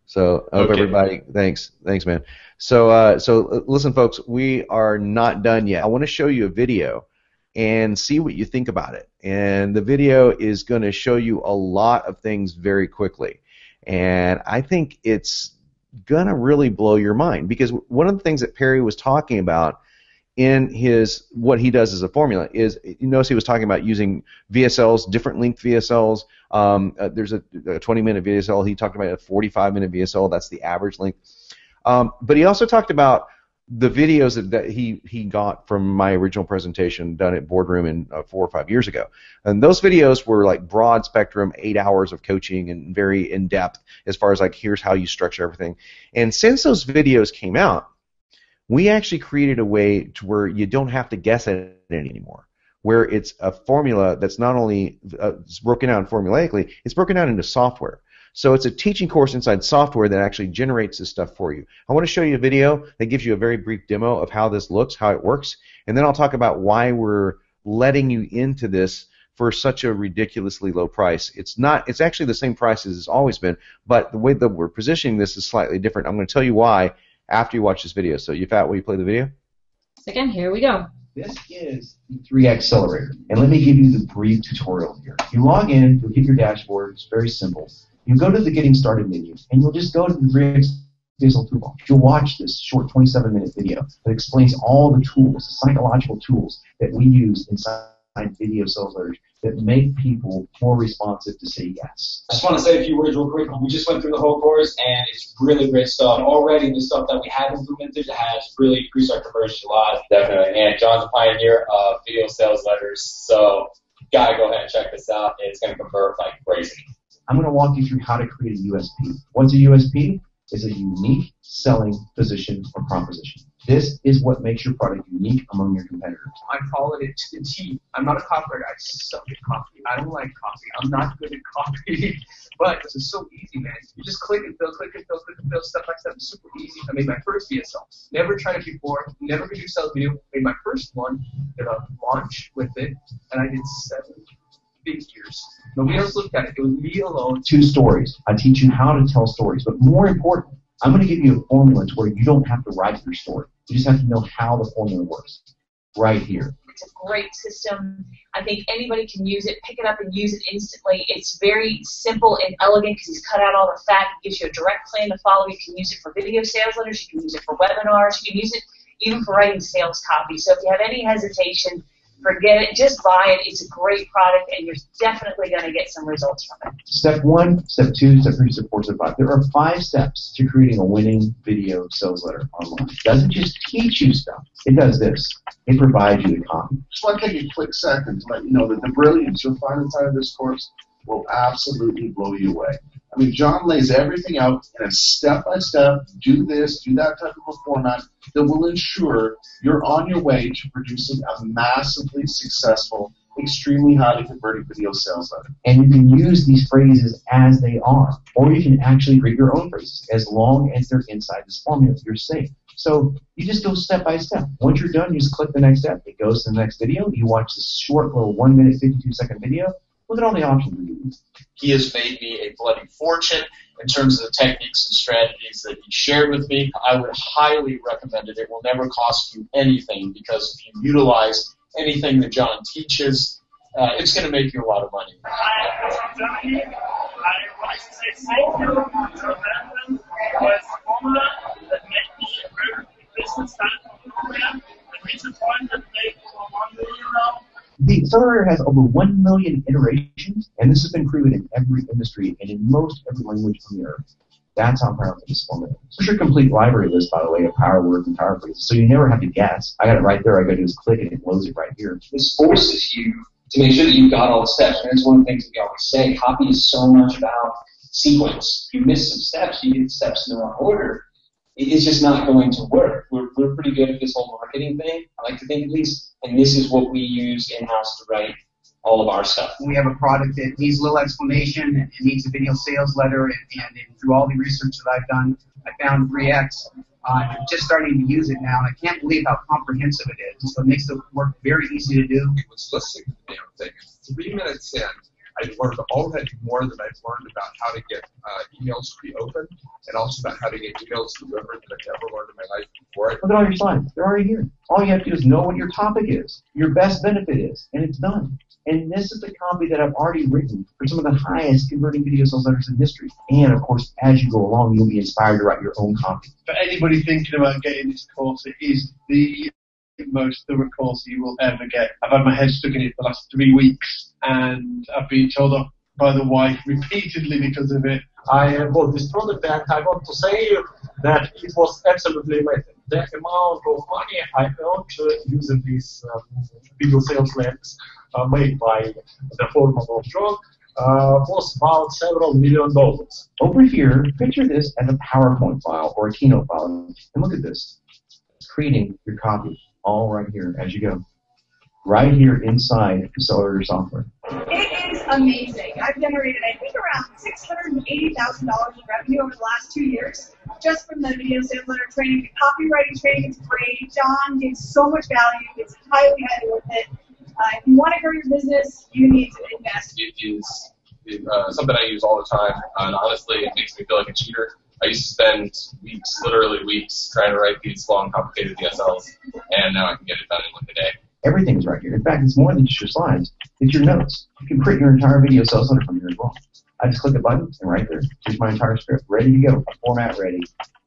So I hope everybody, thanks, man. So listen, folks, we are not done yet. I want to show you a video and see what you think about it. And the video is going to show you a lot of things very quickly. And I think it's going to really blow your mind because one of the things that Perry was talking about in what he does as a formula is, you notice he was talking about using VSLs, different length VSLs. There's a 20-minute VSL. He talked about a 45-minute VSL. That's the average length. But he also talked about the videos that he got from my original presentation done at Boardroom 4 or 5 years ago. And those videos were like broad spectrum, 8 hours of coaching and very in-depth as far as like here's how you structure everything. And since those videos came out, we actually created a way to where you don't have to guess at it anymore, where it's a formula that's not only it's broken down formulaically, it's broken down into software. So it's a teaching course inside software that actually generates this stuff for you. I want to show you a video that gives you a very brief demo of how this looks, how it works, and then I'll talk about why we're letting you into this for such a ridiculously low price. It's actually the same price as it's always been, but the way that we're positioning this is slightly different. I'm going to tell you why after you watch this video. So, Yafat, will you play the video?
Second, here we go.
This is the 3 Accelerator, and let me give you the brief tutorial here. You log in, you'll hit your dashboard, it's very simple. You go to the Getting Started menu, and you'll just go to the 3 VSL toolbar. You'll watch this short 27-minute video that explains all the tools, the psychological tools that we use inside video sales letters that make people more responsive to say yes.
I just want to say a few words real quick. We just went through the whole course, and it's really great stuff. Already, the stuff that we have implemented has really increased our conversion a lot. Definitely. And John's a pioneer of video sales letters, so you got to go ahead and check this out. It's going to convert like crazy.
I'm going to walk you through how to create a USP. What's a USP? It's a unique selling position or proposition. This is what makes your product unique among your competitors.
I follow it to the T. I'm not a copywriter. I suck at coffee. I don't like coffee. I'm not good at coffee. But this is so easy, man. You just click and fill, step by step. It's super easy. I made my first VSL. Never tried it before. Never did a sales video. Made my first one. Did a launch with it, and I did 7 figures. Nobody else looked at it. It was me alone.
2 stories. I teach you how to tell stories. But more important, I'm going to give you a formula to where you don't have to write your story. You just have to know how the formula works right here.
It's a great system. I think anybody can use it, pick it up and use it instantly. It's very simple and elegant because he's cut out all the fat. It gives you a direct plan to follow. You can use it for video sales letters. You can use it for webinars. You can use it even for writing sales copy. So if you have any hesitation, forget it. Just buy it. It's a great product, and you're definitely going to get some results from it.
Step 1, Step 2, Step 3, Step 4, Step 5. There are 5 steps to creating a winning video sales letter online. It doesn't just teach you stuff. It does this. It provides you the copy.
Just want to take a quick second to let you know that the brilliance you'll find inside of this course will absolutely blow you away. I mean, Jon lays everything out in a step-by-step, do this, do that type of a format that will ensure you're on your way to producing a massively successful, extremely highly converting video sales letter.
And you can use these phrases as they are, or you can actually create your own phrases. As long as they're inside this formula, you're safe. So you just go step by step. Once you're done, you just click the next step. It goes to the next video. You watch this short little 1-minute, 52-second video. Look at all the options we use.
He has made me a bloody fortune in terms of the techniques and strategies that he shared with me. I would highly recommend it. It will never cost you anything because if you utilize anything that Jon teaches, it's going to make you a lot of money.
I know Jon Benson was a formula that made me a very business program, and reached a point that made over 1 million now.
The Accelerator has over 1 million iterations, and this has been proven in every industry and in most every language on the earth. That's how powerful this formula is. Here's your complete library list, by the way, of power words and power phrases, so you never have to guess. I got it right there. I got to do is click it, and it loads it right here.
This forces you to make sure that you've got all the steps. And that's one of the things that we always say. Copy is so much about sequence. If you miss some steps, you get steps in the wrong order. It's just not going to work. We're pretty good at this whole marketing thing, I like to think at least, and this is what we use in-house to write all of our stuff.
We have a product that needs a little explanation and it needs a video sales letter, and through all the research that I've done, I found 3X. I'm just starting to use it now, and I can't believe how comprehensive it is. So it makes the work very easy to do.
I was listening to the damn thing. 3 minutes in, I learned already more than I've learned about how to get emails to be open, and also about how to get emails delivered that I've ever learned in my life before.
Look at all your slides. They're already here. All you have to do is know what your topic is, your best benefit is, and it's done. And this is the copy that I've already written for some of the highest converting video sales letters in history. And, of course, as you go along, you'll be inspired to write your own copy.
For anybody thinking about getting this course, it is the most thorough course you will ever get. I've had my head stuck in it for the last 3 weeks, and I've been told off by the wife repeatedly because of it.
I bought this product, and I want to say that it was absolutely amazing. The amount of money I earned using these video sales letters made by the former of Jon was about several $1 million.
Over here, picture this as a PowerPoint file or a Keynote file. And look at this. Creating your copy all right here as you go. Right here inside Accelerator software.
It is amazing. I've generated, I think, around $680,000 in revenue over the last 2 years just from the video sales letter training. The copywriting training is great. Jon gives so much value. It's highly worth it. If you want to grow your business, you need to invest.
It is something I use all the time, and honestly, it makes me feel like a cheater. I used to spend weeks, literally weeks, trying to write these long, complicated VSLs, and now I can get it done in like a day.
Everything's right here. In fact, it's more than just your slides. It's your notes. You can print your entire video sales letter from here as well. I just click a button, and right there, here's my entire script, ready to go, format ready,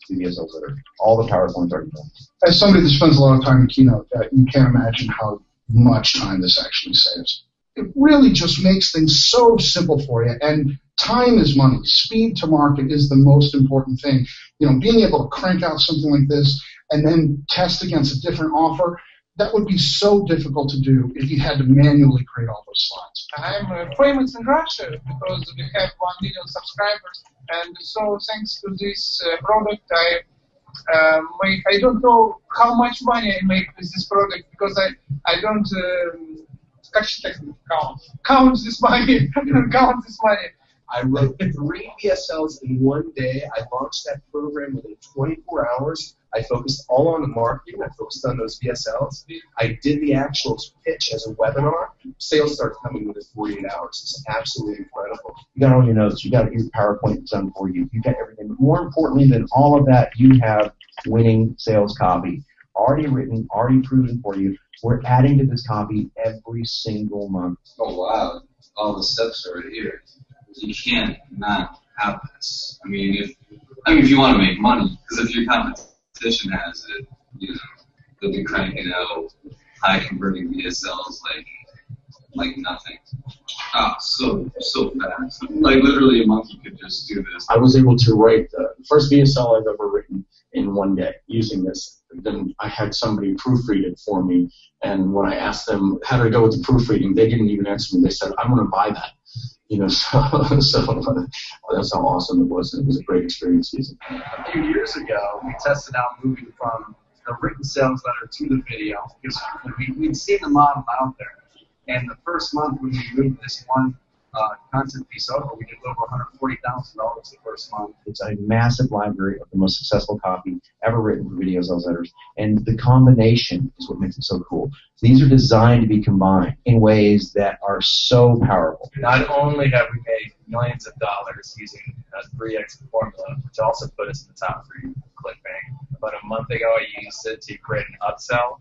video sales letter. All the PowerPoints are done.
As somebody that spends a lot of time in Keynote, you can't imagine how much time this actually saves. It really just makes things so simple for you, and time is money. Speed to market is the most important thing. You know, being able to crank out something like this and then test against a different offer, that would be so difficult to do if you had to manually create all those slides.
I'm famous in Russia because we have 1 million subscribers, and so thanks to this product, I don't know how much money I make with this product because I don't count this money. I don't count this money.
I wrote 3 VSLs in 1 day. I launched that program within 24 hours. I focused all on the marketing. I focused on those VSLs. I did the actual pitch as a webinar. Sales started coming within 48 hours. It's absolutely incredible.
You got all your notes. You got your PowerPoint done for you. You got everything. But more importantly than all of that, you have winning sales copy. Already written, already proven for you. We're adding to this copy every single month.
Oh, wow. All the steps are right here. You can't not have this. I mean, if you want to make money, because if your competition has it, you know, they'll be cranking out high converting VSLs like nothing. Oh, so fast. Like literally a monkey could just do this.
I was able to write the first VSL I've ever written in 1 day using this. Then I had somebody proofread it for me, and when I asked them how to go with the proofreading, they didn't even answer me. They said, "I'm going to buy that." You know, so that's how awesome it was. It was a great experience using it.
A few years ago, we tested out moving from the written sales letter to the video because we'd seen the model out there. And the first month when we moved this one content piece over, we did over $140,000 the first month.
It's a massive library of the most successful copy ever written for video sales letters. And the combination is what makes it so cool. These are designed to be combined in ways that are so powerful.
Not only have we made millions of dollars using a 3X formula, which also put us in the top 3 ClickBank. About a month ago, I used it to create an upsell.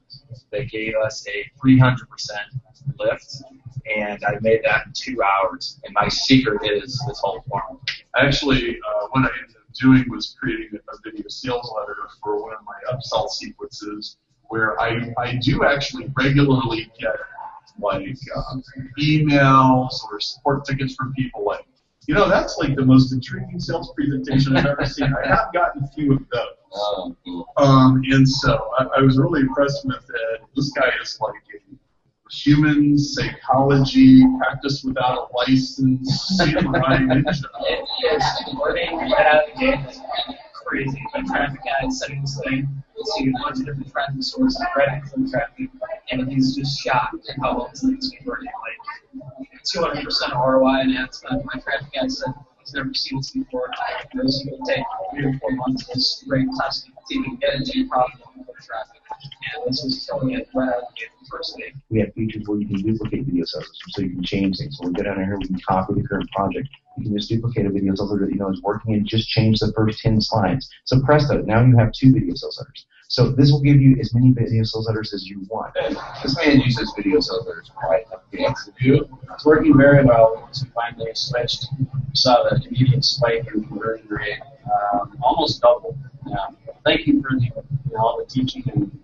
They gave us a 300% lift, and I made that in 2 hours. And my secret is this whole formula.
Actually, what I ended up doing was creating a video sales letter for one of my upsell sequences where I do actually regularly get like emails or support tickets from people like, you know, that's like the most intriguing sales presentation I've ever seen. I have gotten a few of those.
Oh, cool.
And so I was really impressed with it. This guy is like a human psychology, practice without a license, samurai ninja.
Yes, learning right out of the gate is crazy. My traffic guy is setting this thing. We'll see a bunch of different traffic sources, right from traffic, and he's just shocked at how well this thing's converting. Like 200% ROI in ad spend. My traffic guy said he's never seen this before. Knows he will take 3 or 4 months of straight testing to even get into your profitable traffic. And this was killing it right out of the gate the first day.
We have features where you can duplicate video sales, so you can change things. So we go down here, we can copy the current project. You can just duplicate a video sales letter that you know is working and just change the first 10 slides. So presto, now you have 2 video sales letters. So this will give you as many video sales letters as you want.
This man uses video sales letters quite a bit. It's working very well once we finally switched. We saw the immediate spike in conversion rate, almost double. Thank you for all the teaching and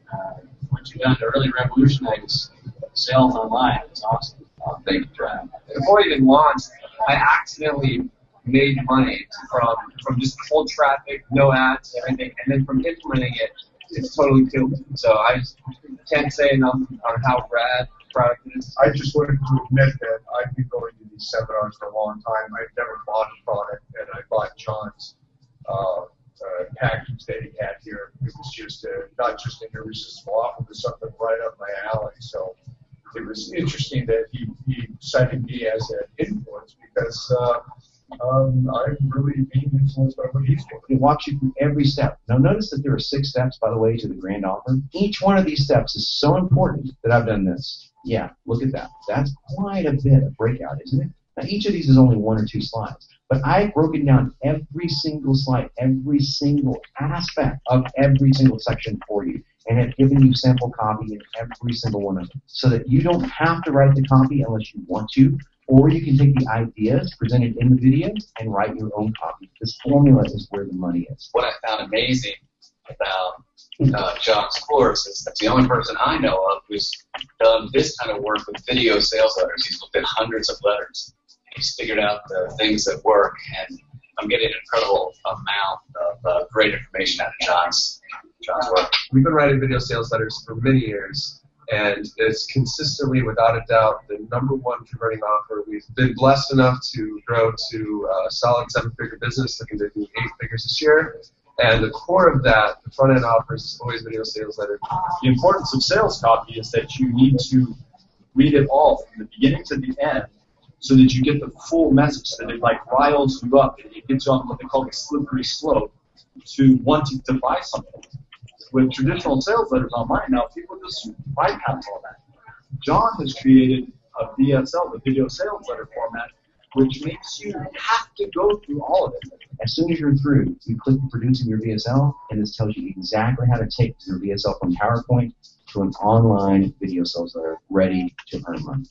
what you've done to really revolutionize sales online. It's awesome. Thank you, John.
Before we even launched, I accidentally made money from just cold traffic, no ads, everything, and then from implementing it, it's totally killed me. So I just can't say enough on how rad the product is.
I just wanted to admit that I've been going to these seminars for a long time. I've never bought a product, and I bought John's package that he had here. It was just not just an irresistible offer, but something right up my alley. So it was interesting that he cited me as an influence because I'm really being influenced by what he's doing.
It walks you through every step. Now notice that there are 6 steps, by the way, to the grand offer. Each one of these steps is so important that I've done this. Yeah, look at that. That's quite a bit of breakout, isn't it? Now each of these is only 1 or 2 slides. But I've broken down every single slide, every single aspect of every single section for you, and have given you sample copy in every single one of them, so that you don't have to write the copy unless you want to, or you can take the ideas presented in the video and write your own copy. This formula is where the money is.
What I found amazing about John's course is that's the only person I know of who's done this kind of work with video sales letters. He's looked at hundreds of letters. He's figured out the things that work, and I'm getting an incredible amount of great information out of John's work.
We've been writing video sales letters for many years, and it's consistently, without a doubt, the #1 converting offer. We've been blessed enough to grow to a solid 7-figure business, looking to do 8 figures this year. And the core of that, the front-end offer, is always video sales letter.
The importance of sales copy is that you need to read it all from the beginning to the end, so that you get the full message, that it like riles you up, and it gets you on what they call the slippery slope to wanting to buy something. With traditional sales letters online now, people just bypass all that. John has created a VSL, the video sales letter format, which makes you have to go through all of it.
As soon as you're through, you click producing your VSL, and this tells you exactly how to take your VSL from PowerPoint to an online video sales letter ready to earn money.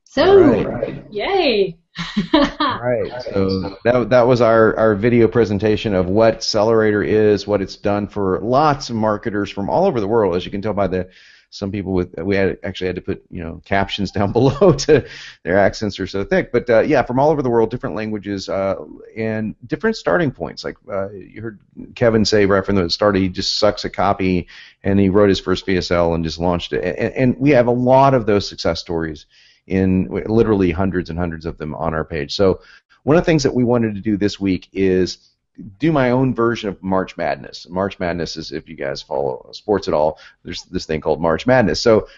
So,
Right.
Yay!
Right. So that was our video presentation of what Accelerator is, what it's done for lots of marketers from all over the world. As you can tell by some people actually had to put captions down below to their accents are so thick. But yeah, from all over the world, different languages and different starting points. Like you heard Kevin say right from the start, he just sucks at copy, and he wrote his first VSL and just launched it. And we have a lot of those success stories, in literally hundreds and hundreds of them on our page. So one of the things that we wanted to do this week is do my own version of March Madness. March Madness is, if you guys follow sports at all, there's this thing called March Madness. So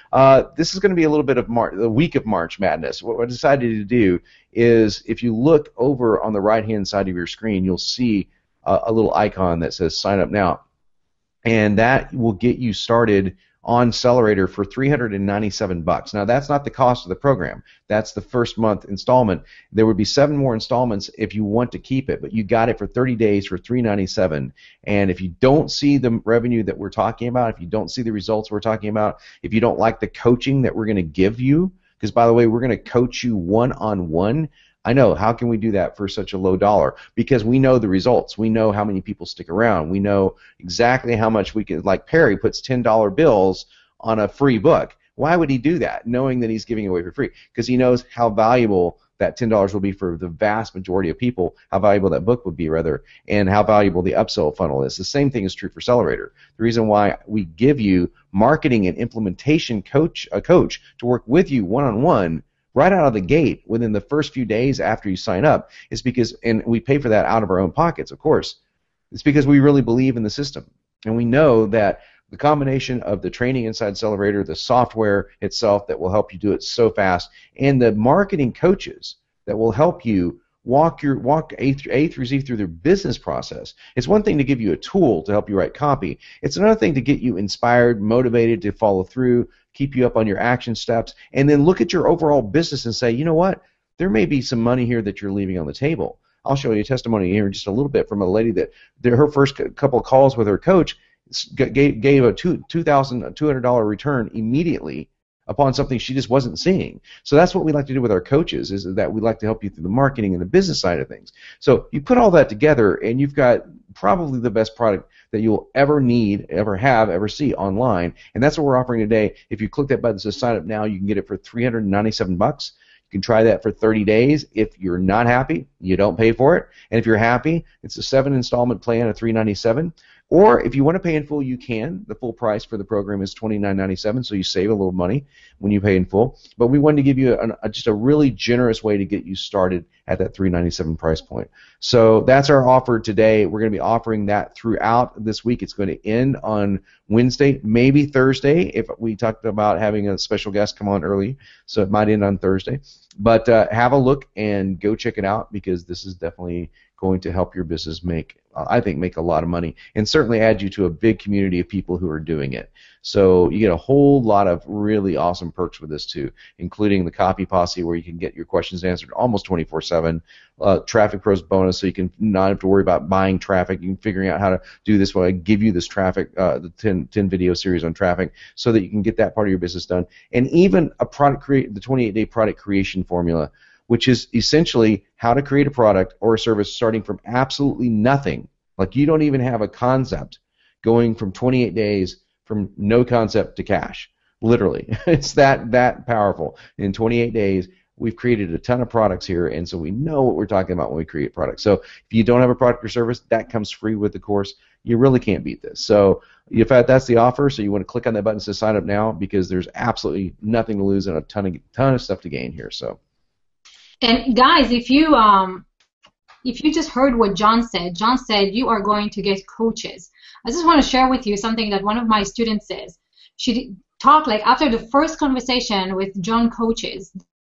this is going to be a little bit of the week of March Madness. What I decided to do is, if you look over on the right-hand side of your screen, you'll see a little icon that says Sign Up Now. And that will get you started on Accelerator for $397. Now that's not the cost of the program. That's the first month installment. There would be 7 more installments if you want to keep it, but you got it for 30 days for $397. And if you don't see the revenue that we're talking about, if you don't see the results we're talking about, if you don't like the coaching that we're going to give you Because, by the way, we're going to coach you one-on-one. I know. How can we do that for such a low dollar? Because we know the results. We know how many people stick around. We know exactly how much we can, like Perry puts $10 bills on a free book. Why would he do that, knowing that he's giving it away for free? Because he knows how valuable that $10 will be for the vast majority of people, how valuable that book would be, rather, and how valuable the upsell funnel is. The same thing is true for Accelerator. The reason why we give you marketing and implementation a coach to work with you one-on-one right out of the gate within the first few days after you sign up is because, and we pay for that out of our own pockets, of course, it's because we really believe in the system. And we know that the combination of the training inside Accelerator, the software itself that will help you do it so fast, and the marketing coaches that will help you walk A through Z through their business process. It's one thing to give you a tool to help you write copy. It's another thing to get you inspired, motivated to follow through, keep you up on your action steps, and then look at your overall business and say, you know what, there may be some money here that you're leaving on the table. I'll show you a testimony here in just a little bit from a lady that her first couple of calls with her coach gave a $2,200 return immediately upon something she just wasn't seeing. So that's what we like to do with our coaches, is that we like to help you through the marketing and the business side of things. So you put all that together, and you've got probably the best product that you'll ever need, ever have, ever see online, and that's what we're offering today. If you click that button that says sign up now, you can get it for $397. You can try that for 30 days. If you're not happy, you don't pay for it. And if you're happy, it's a 7-installment plan of $397. Or if you want to pay in full, you can. The full price for the program is $29.97, so you save a little money when you pay in full. But we wanted to give you just a really generous way to get you started at that $397 price point. So that's our offer today. We're going to be offering that throughout this week. It's going to end on Wednesday, maybe Thursday, if we talked about having a special guest come on early, so it might end on Thursday. But have a look and go check it out, because this is definitely going to help your business make a lot of money, and certainly add you to a big community of people who are doing it. So you get a whole lot of really awesome perks with this too, including the Copy Posse, where you can get your questions answered almost 24/7, Traffic Pros bonus, so you can not have to worry about buying traffic. You can figuring out how to do this while I give you this traffic, the 10 video series on traffic, so that you can get that part of your business done. And even the 28-day product creation formula, which is essentially how to create a product or a service starting from absolutely nothing. Like you don't even have a concept, going from 28 days from no concept to cash. Literally. It's that powerful. In 28 days, we've created a ton of products here, and so we know what we're talking about when we create products. So if you don't have a product or service, that comes free with the course. You really can't beat this. So in fact, that's the offer. So you want to click on that button to sign up now, because there's absolutely nothing to lose and a ton of stuff to gain here. So.
And guys, if you just heard what Jon said you are going to get coaches. I just want to share with you something that one of my students says. She talked, like, after the first conversation with Jon coaches,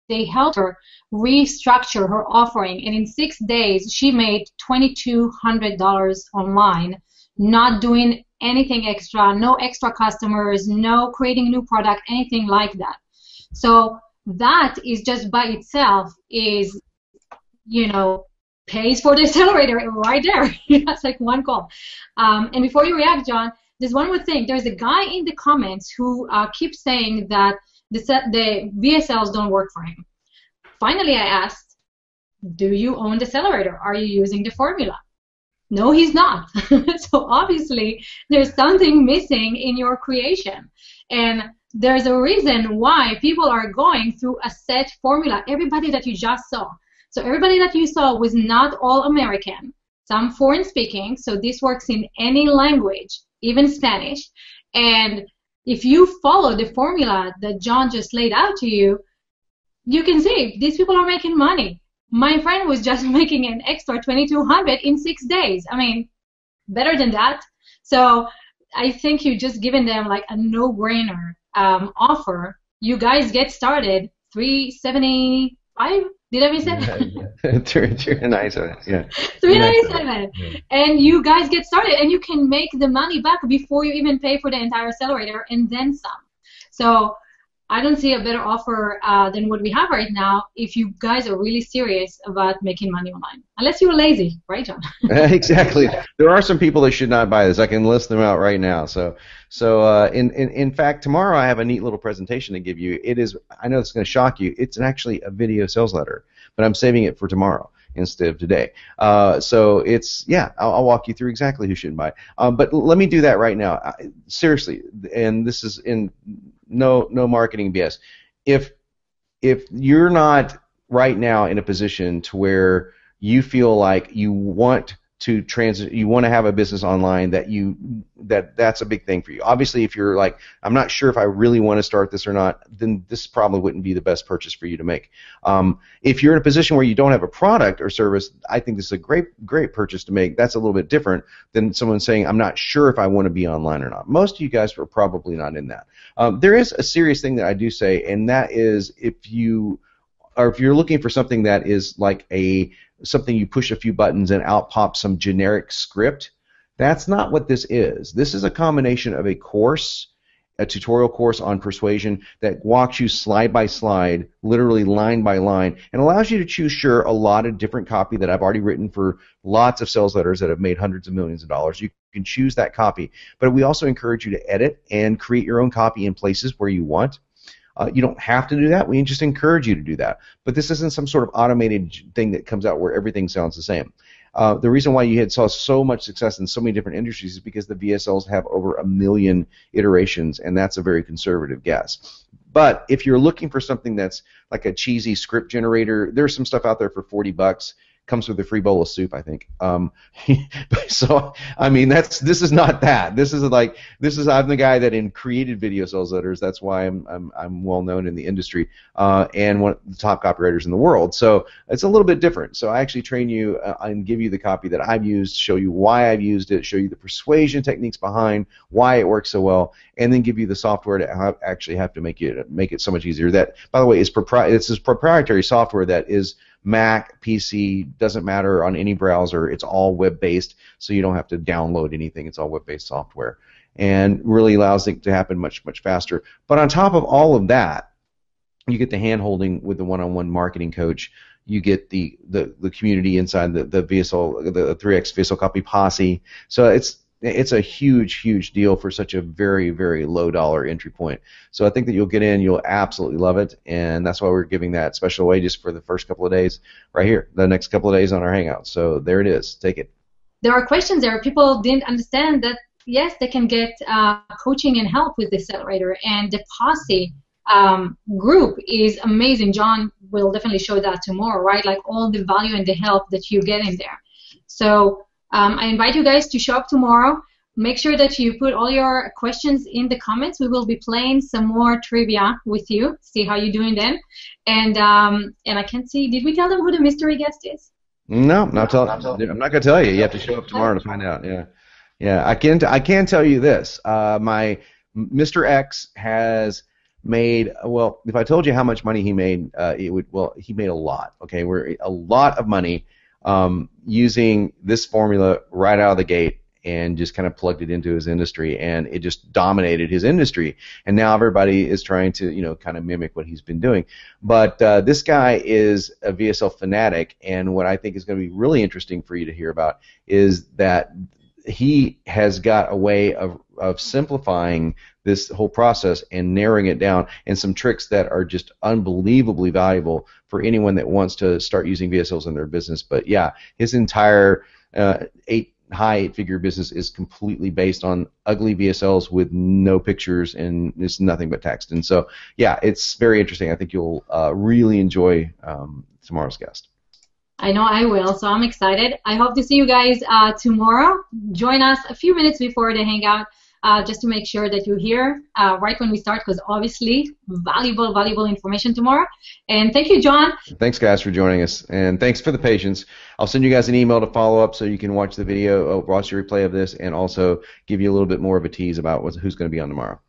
they helped her restructure her offering, and in 6 days she made $2,200 online, not doing anything extra, no extra customers, no creating new product, anything like that. So that is just by itself is, pays for the accelerator right there. That's like one call. And before you react, Jon, there's one more thing. There's a guy in the comments who keeps saying that the VSLs don't work for him. Finally, I asked, do you own the accelerator? Are you using the formula? No, he's not. So obviously, there's something missing in your creation. And there's a reason why people are going through a set formula. Everybody that you just saw. So everybody that you saw was not all American. Some foreign speaking. So this works in any language, even Spanish. And if you follow the formula that Jon just laid out to you, you can see these people are making money. My friend was just making an extra $2,200 in 6 days. I mean, better than that. So I think you've just given them like a no-brainer offer. You guys get started. $375. Did I miss it?
$397. Yeah.
$397. And you guys get started, and you can make the money back before you even pay for the entire accelerator, and then some. So I don't see a better offer than what we have right now if you guys are really serious about making money online. Unless you're lazy, right, John?
Exactly. There are some people that should not buy this. I can list them out right now. So in fact, tomorrow I have a neat little presentation to give you. It is, I know it's going to shock you. It's actually a video sales letter, but I'm saving it for tomorrow instead of today. So it's, yeah, I'll walk you through exactly who shouldn't buy. But let me do that right now. Seriously, and this is in no marketing BS. If you're not right now in a position to where you feel like you want to you want to have a business online, that's a big thing for you. Obviously, if you're like, I'm not sure if I really want to start this or not, then this probably wouldn't be the best purchase for you to make. If you're in a position where you don't have a product or service, I think this is a great purchase to make. That's a little bit different than someone saying, I'm not sure if I want to be online or not. Most of you guys are probably not in that. There is a serious thing that I do say, and that is if you're looking for something that is like something you push a few buttons and out pops some generic script, that's not what this is. This is a combination of a course, a tutorial course on persuasion that walks you slide by slide, literally line by line, and allows you to choose a lot of different copy that I've already written for lots of sales letters that have made hundreds of millions of dollars. You can choose that copy, but we also encourage you to edit and create your own copy in places where you want. You don't have to do that. We just encourage you to do that. But this isn't some sort of automated thing that comes out where everything sounds the same. The reason why you saw so much success in so many different industries is because the VSLs have over 1 million iterations, and that's a very conservative guess. But if you're looking for something that's like a cheesy script generator, there's some stuff out there for $40. Comes with a free bowl of soup, I think. So, I mean, this is not that. This is I'm the guy that created video sales letters. That's why I'm well known in the industry and one of the top copywriters in the world. So it's a little bit different. So I actually train you and give you the copy that I've used, show you why I've used it, show you the persuasion techniques behind why it works so well, and then give you the software to actually have to make it so much easier. That, by the way, it's this proprietary software that is Mac, PC, doesn't matter on any browser. It's all web-based, so you don't have to download anything. It's all web-based software, and really allows it to happen much, much faster. But on top of all of that, you get the hand-holding with the one-on-one marketing coach. You get the community inside the VSL, the 3X VSL Copy Posse. So it's a huge deal for such a very, very low dollar entry point. So I think that you'll get in, you'll absolutely love it, and that's why we're giving that special away just for the first couple of days right here, the next couple of days on our Hangout. So there it is. Take it.
There are questions there. People didn't understand that, yes, they can get coaching and help with the Accelerator, and the Posse group is amazing. John will definitely show that tomorrow, right? Like all the value and the help that you get in there. So I invite you guys to show up tomorrow. Make sure that you put all your questions in the comments. We will be playing some more trivia with you, see how you're doing then. And I can't see, did we tell them who the mystery guest is?
No, I'm not going to tell you. You have to show up tomorrow to find out. Yeah. I can tell you this. My Mr. X has made, well, if I told you how much money he made, he made a lot. Okay, a lot of money. Using this formula right out of the gate and just kind of plugged it into his industry, and it just dominated his industry. And now everybody is trying to, kind of mimic what he's been doing. But this guy is a VSL fanatic, and what I think is going to be really interesting for you to hear about is that he has got a way of simplifying this whole process and narrowing it down, and some tricks that are just unbelievably valuable for anyone that wants to start using VSLs in their business. But yeah, his entire high eight-figure business is completely based on ugly VSLs with no pictures, and it's nothing but text. And so, yeah, it's very interesting. I think you'll really enjoy tomorrow's guest.
I know I will, so I'm excited. I hope to see you guys tomorrow. Join us a few minutes before the Hangout just to make sure that you're here right when we start, because obviously valuable information tomorrow. And thank you, John.
Thanks, guys, for joining us, and thanks for the patience. I'll send you guys an email to follow up so you can watch the video, watch the replay of this, and also give you a little bit more of a tease about who's going to be on tomorrow.